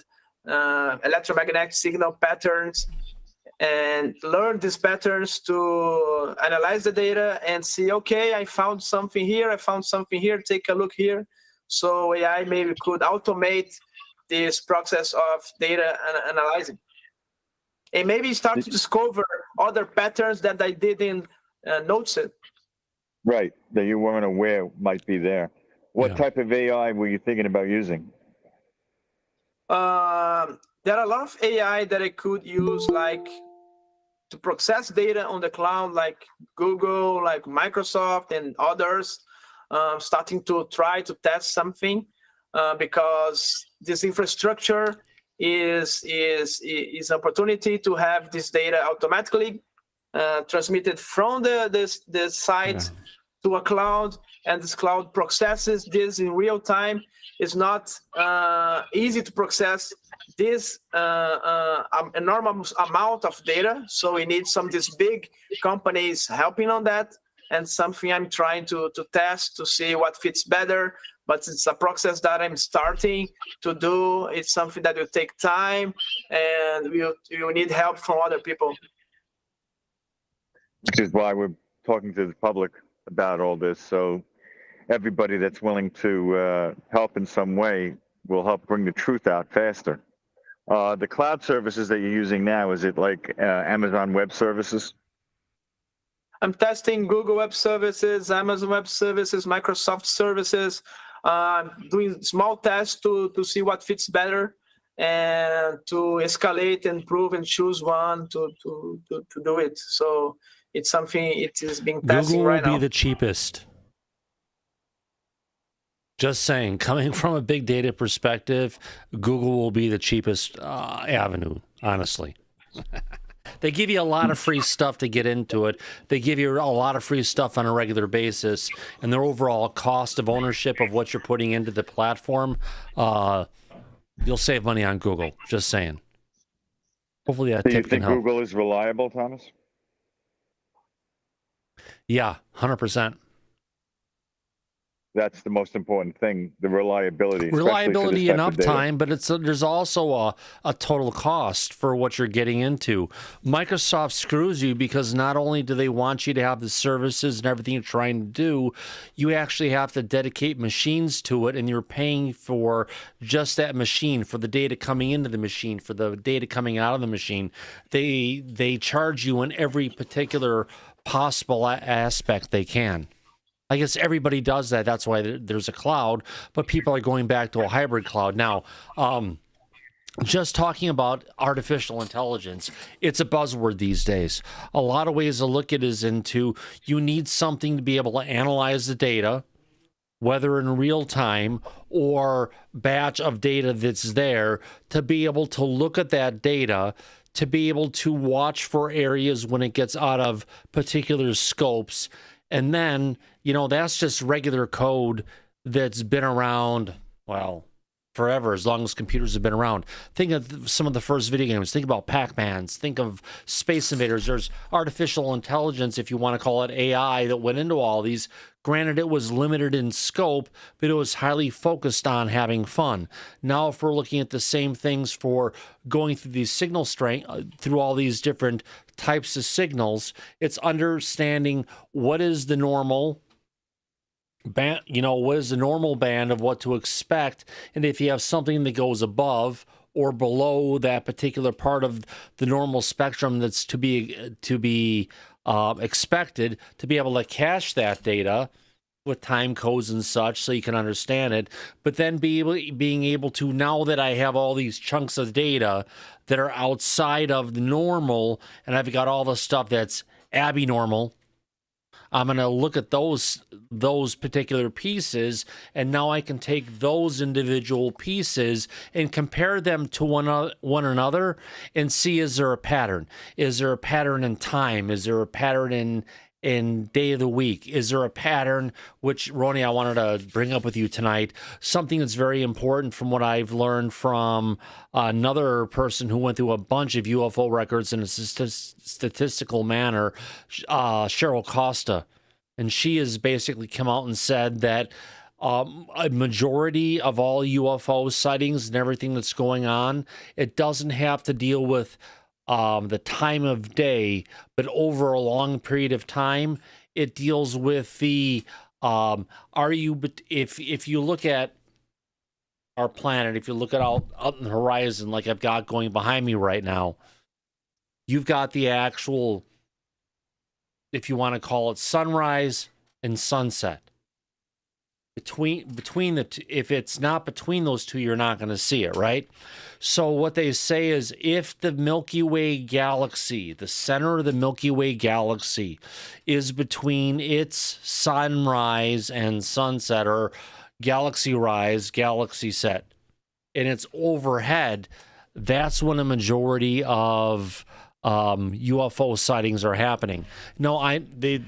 electromagnetic signal patterns, and learn these patterns to analyze the data and see, okay, I found something here, take a look here. So AI maybe could automate this process of data analyzing. And maybe start to discover other patterns that I didn't notice it.
Right, that you weren't aware might be there. What type of AI were you thinking about using?
There are a lot of AI that I could use, like to process data on the cloud, like Google, like Microsoft and others, starting to try to test something because this infrastructure is opportunity to have this data automatically transmitted from the site to a cloud, and this cloud processes this in real time. It's not easy to process this enormous amount of data, so we need some of these big companies helping on that, and something I'm trying to test to see what fits better. But it's a process that I'm starting to do. It's something that will take time, and you need help from other people.
Which is why we're talking to the public about all this, so everybody that's willing to help in some way will help bring the truth out faster. The cloud services that you're using now, is it like Amazon Web Services?
I'm testing Google Web Services, Amazon Web Services, Microsoft services, doing small tests to see what fits better, and to escalate and improve and choose one to do it. So it's something it is being tested right now.
Google will be the cheapest. Just saying, coming from a big data perspective, Google will be the cheapest avenue, honestly. They give you a lot of free stuff to get into it. They give you a lot of free stuff on a regular basis, and their overall cost of ownership of what you're putting into the platform, you'll save money on Google. Just saying. Hopefully that
Do you
tip can
think
help.
Google is reliable, Thomas?
Yeah, 100%.
That's the most important thing, the reliability.
Reliability and uptime, but there's also a total cost for what you're getting into. Microsoft screws you because not only do they want you to have the services and everything you're trying to do, you actually have to dedicate machines to it, and you're paying for just that machine, for the data coming into the machine, for the data coming out of the machine. They charge you in every particular possible aspect they can. I guess everybody does that. That's why there's a cloud, but people are going back to a hybrid cloud. Now, just talking about artificial intelligence, it's a buzzword these days. A lot of ways to look at it is into you need something to be able to analyze the data, whether in real time or batch of data that's there, to be able to look at that data, to be able to watch for areas when it gets out of particular scopes. And then, you know, that's just regular code that's been around, well, forever, as long as computers have been around. Think of some of the first video games. Think about Pac-Mans. Think of Space Invaders. There's artificial intelligence, if you want to call it AI, that went into all these. Granted, it was limited in scope, but it was highly focused on having fun. Now, if we're looking at the same things for going through these signal strength, through all these different types of signals, it's understanding what is the normal band, what is the normal band of what to expect, and if you have something that goes above or below that particular part of the normal spectrum that's to be expected, to be able to cache that data with time codes and such so you can understand it, but then being able to, now that I have all these chunks of data that are outside of the normal, and I've got all the stuff that's abnormal, I'm going to look at those particular pieces, and now I can take those individual pieces and compare them to one another and see, is there a pattern? Is there a pattern in time? Is there a pattern in day of the week? Is there a pattern, which, Ronnie, I wanted to bring up with you tonight, something that's very important from what I've learned from another person who went through a bunch of UFO records in a statistical manner, Cheryl Costa. And she has basically come out and said that a majority of all UFO sightings and everything that's going on, it doesn't have to deal with the time of day, but over a long period of time, it deals with the if you look at our planet, if you look at out in the horizon, like I've got going behind me right now, you've got the actual, if you want to call it, sunrise and sunset. Between the two, if it's not between those two, you're not going to see it, right? So what they say is, if the Milky Way galaxy, the center of the Milky Way galaxy, is between its sunrise and sunset, or galaxy rise, galaxy set, and it's overhead, that's when a majority of UFO sightings are happening. No, they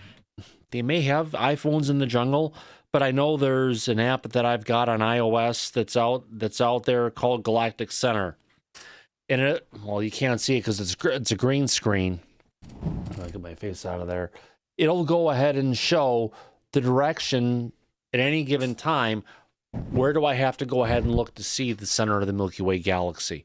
may have iPhones in the jungle, but I know there's an app that I've got on iOS that's out there called Galactic Center. And well, you can't see it because it's a green screen. I'll get my face out of there. It'll go ahead and show the direction at any given time. Where do I have to go ahead and look to see the center of the Milky Way galaxy?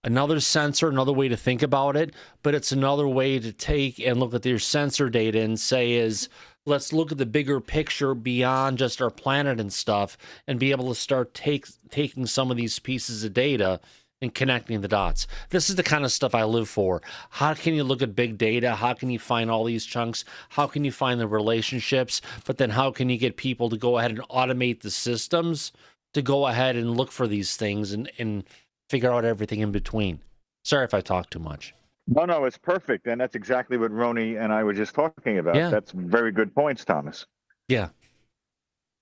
Another sensor, another way to think about it, but it's another way to take and look at your sensor data and say is, let's look at the bigger picture beyond just our planet and stuff, and be able to start taking some of these pieces of data and connecting the dots. This is the kind of stuff I live for. How can you look at big data? How can you find all these chunks? How can you find the relationships? But then how can you get people to go ahead and automate the systems to go ahead and look for these things and figure out everything in between? Sorry if I talk too much.
No, it's perfect. And that's exactly what Roni and I were just talking about.
Yeah.
That's very good points, Thomas.
Yeah.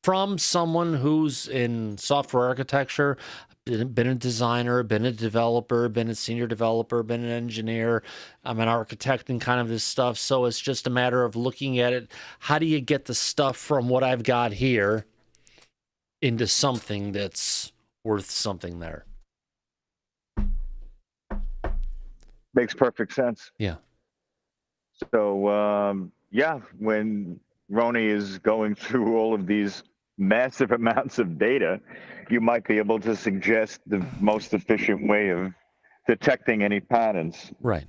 From someone who's in software architecture, been a designer, been a developer, been a senior developer, been an engineer. I'm an architect and kind of this stuff. So it's just a matter of looking at it. How do you get the stuff from what I've got here into something that's worth something there?
Makes perfect sense.
Yeah.
So, when Roni is going through all of these massive amounts of data, you might be able to suggest the most efficient way of detecting any patterns.
Right.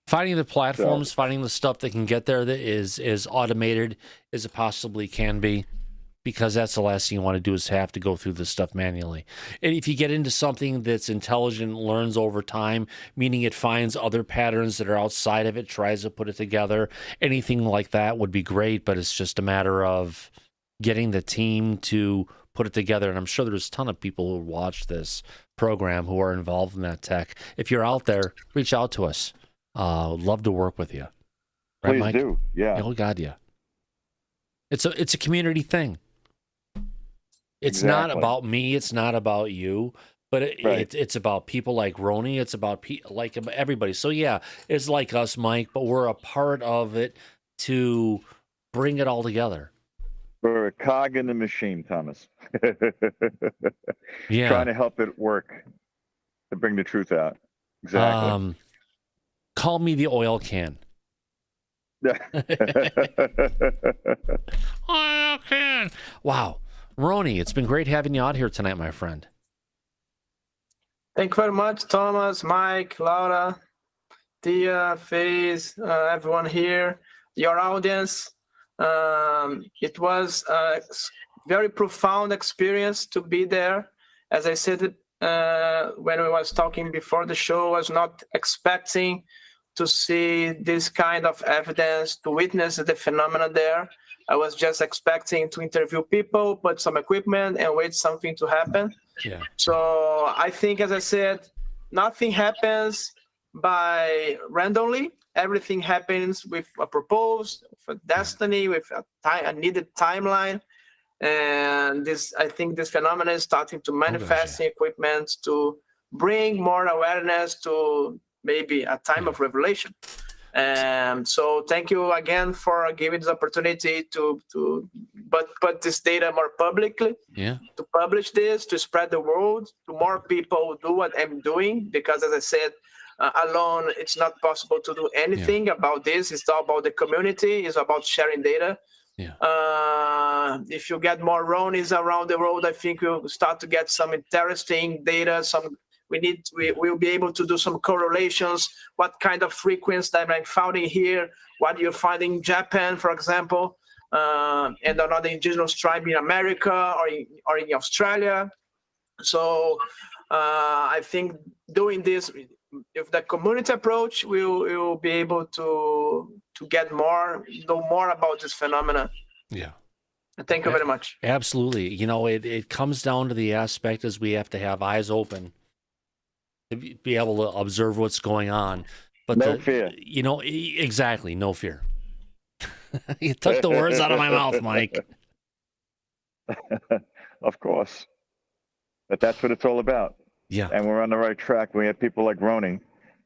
Finding the platforms, finding the stuff that can get there that is as automated as it possibly can be, because that's the last thing you want to do is have to go through this stuff manually. And if you get into something that's intelligent, learns over time, meaning it finds other patterns that are outside of it, tries to put it together, anything like that would be great, but it's just a matter of getting the team to put it together. And I'm sure there's a ton of people who watch this program who are involved in that tech. If you're out there, reach out to us. I'd love to work with you. Right,
Please
Mike?
do. Yeah.
Oh God, yeah. It's a community thing. It's
Exactly.
not about me. It's not about you. But it's about people like Roni. It's about like everybody. So yeah, it's like us, Mike. But we're a part of it to bring it all together.
We're a cog in the machine, Thomas.
Yeah.
Trying to help it work to bring the truth out. Exactly.
Call me the oil can. Oil can. Wow. Roni, it's been great having you out here tonight, my friend.
Thank you very much, Thomas, Mike, Laura, Tia, Faze, everyone here, your audience. It was a very profound experience to be there. As I said, when we was talking before the show, I was not expecting to see this kind of evidence, to witness the phenomena there. I was just expecting to interview people, put some equipment, and wait something to happen.
Yeah.
So I think, as I said, nothing happens by randomly. Everything happens with a purpose, with a destiny, with a needed timeline. And I think this phenomenon is starting to manifest in equipment to bring more awareness to maybe a time of revelation. And so thank you again for giving this opportunity to put this data more publicly, to publish this, to spread the word, to more people do what I'm doing, because as I said, alone, it's not possible to do anything about this. It's all about the community. It's about sharing data. If you get more RONYs around the world, I think we'll start to get some interesting data. We'll be able to do some correlations. What kind of frequency that I'm finding here? What you find in Japan, for example, and another indigenous tribe in America or in Australia. So I think doing this, if the community approach, we'll be able to know more about this phenomena.
Yeah.
Thank you very much.
Absolutely. You know, it comes down to the aspect is we have to have eyes open to be able to observe what's going on. But
no fear.
You know, exactly. No fear. You took the words out of my mouth, Mike.
Of course. But that's what it's all about.
Yeah.
And we're on the right track. We have people like RONY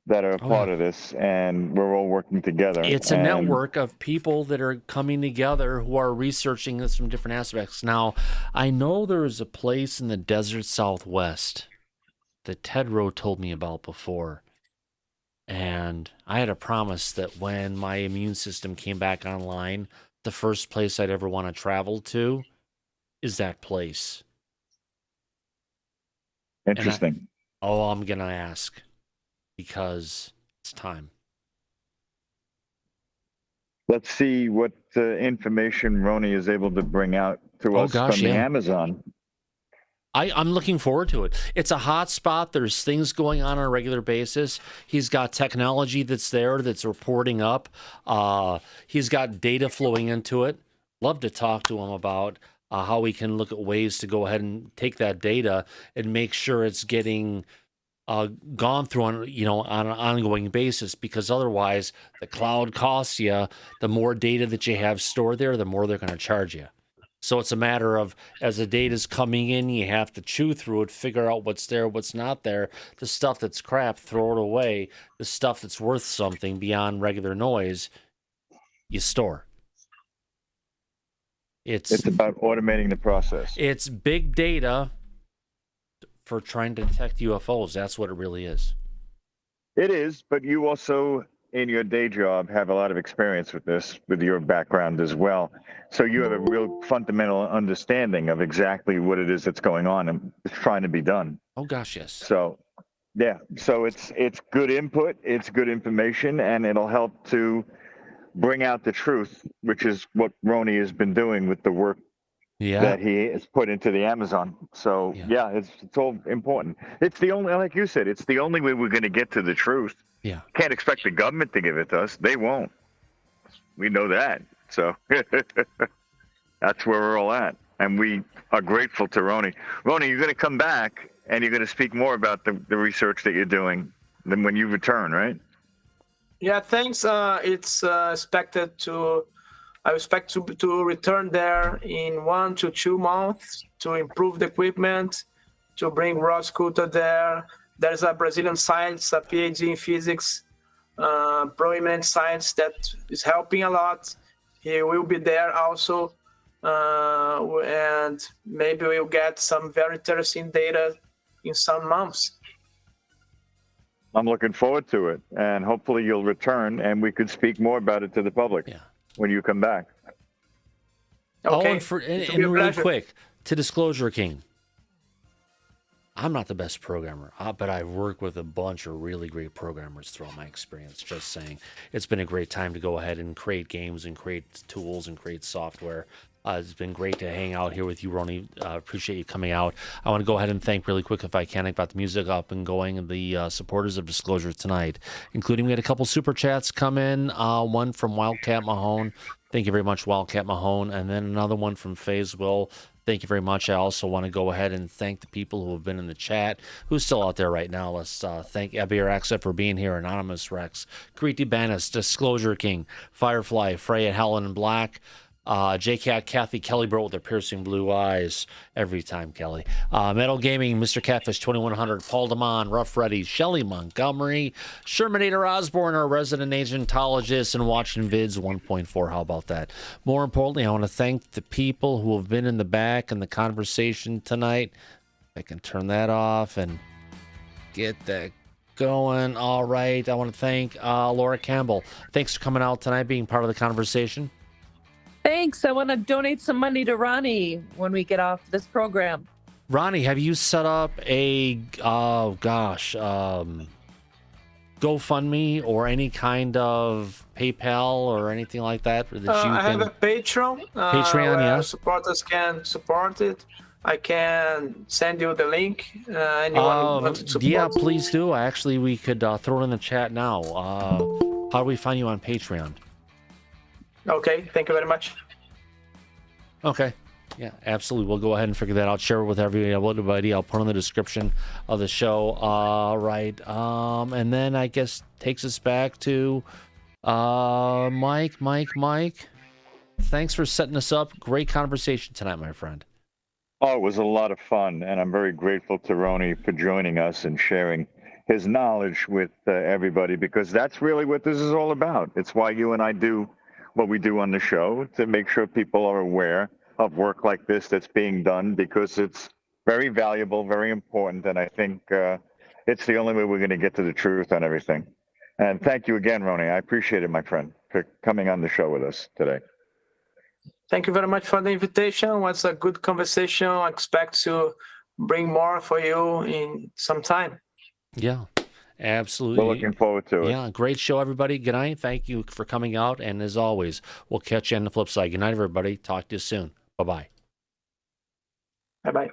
that are a part of this, and we're all working together.
It's a network of people that are coming together who are researching this from different aspects. Now, I know there is a place in the desert Southwest that Ted Rowe told me about before. And I had a promise that when my immune system came back online, the first place I'd ever want to travel to is that place.
Interesting.
I'm going to ask because it's time.
Let's see what information RONY is able to bring out to us from the Amazon.
I'm looking forward to it. It's a hot spot. There's things going on a regular basis. He's got technology that's there that's reporting up. He's got data flowing into it. Love to talk to him about how we can look at ways to go ahead and take that data and make sure it's getting gone through on an ongoing basis, because otherwise the cloud costs you. The more data that you have stored there, the more they're going to charge you. So it's a matter of, as the data's coming in, you have to chew through it, figure out what's there, what's not there. The stuff that's crap, throw it away. The stuff that's worth something beyond regular noise, you store. It's
about automating the process.
It's big data for trying to detect UFOs. That's what it really is.
It is, but you also, in your day job, have a lot of experience with this, with your background as well. So you have a real fundamental understanding of exactly what it is that's going on and trying to be done.
Oh gosh, yes.
So, yeah. So it's good input, it's good information, and it'll help to bring out the truth, which is what RONY has been doing with the work that he has put into the Amazon. So it's all important. It's the only, like you said, it's the only way we're going to get to the truth.
Yeah.
Can't expect the government to give it to us. They won't. We know that. So that's where we're all at. And we are grateful to RONY. RONY, you're going to come back and you're going to speak more about the research that you're doing than when you return, right?
Yeah, thanks. It's expected I expect to return there in 1 to 2 months to improve the equipment, to bring raw scooter there. There's a Brazilian scientist, a PhD in physics, prominent science that is helping a lot. He will be there also, and maybe we'll get some very interesting data in some months.
I'm looking forward to it, and hopefully you'll return and we could speak more about it to the public when you come back.
Okay.
And really quick, to Disclosure King, I'm not the best programmer, but I've worked with a bunch of really great programmers throughout my experience. Just saying, it's been a great time to go ahead and create games and create tools and create software. It's been great to hang out here with you, RONY. Appreciate you coming out. I want to go ahead and thank really quick, if I can, about the music up and going, and the supporters of Disclosure tonight, including we had a couple super chats come in. One from Wildcat Mahone. Thank you very much, Wildcat Mahone. And then another one from FazeWill. Thank you very much. I also want to go ahead and thank the people who have been in the chat, who's still out there right now. Let's thank Abir Rex for being here, Anonymous Rex, Kriti Banis, Disclosure King, Firefly, Freya, Helen and Black, J-Cat, Kathy, Kelly Bro with their piercing blue eyes every time, Kelly. Metal Gaming, Mr. Catfish 2100, Paul Damon, Rough Reddy, Shelly Montgomery, Shermanator Osborne, our resident agentologist, and watching vids 1.4. How about that? More importantly, I want to thank the people who have been in the back in the conversation tonight. I can turn that off and get that going. All right. I want to thank Laura Campbell. Thanks for coming out tonight, being part of the conversation.
Thanks. I want to donate some money to Ronnie when we get off this program.
Ronnie, have you set up a GoFundMe or any kind of PayPal or anything like that?
I have a Patreon.
Patreon,
where
yeah.
Supporters can support it. I can send you the link. Anyone want to support?
Yeah, please do. Actually, we could throw it in the chat now. How do we find you on Patreon?
Okay, thank you very much.
Okay. Yeah, absolutely. We'll go ahead and figure that out. Share it with everybody. I'll put in the description of the show. Right. And then I guess takes us back to Mike. Thanks for setting us up. Great conversation tonight, my friend.
Oh, it was a lot of fun, and I'm very grateful to Roni for joining us and sharing his knowledge with everybody, because that's really what this is all about. It's why you and I do what we do on the show, to make sure people are aware of work like this that's being done, because it's very valuable, very important, and I think it's the only way we're going to get to the truth on everything. And thank you again, Roni. I appreciate it, my friend, for coming on the show with us today.
Thank you very much for the invitation. It was a good conversation. I expect to bring more for you in some time.
Yeah. Absolutely.
We're looking forward to it.
Yeah, great show, everybody. Good night. Thank you for coming out. And as always, we'll catch you on the flip side. Good night, everybody. Talk to you soon. Bye-bye.
Bye-bye.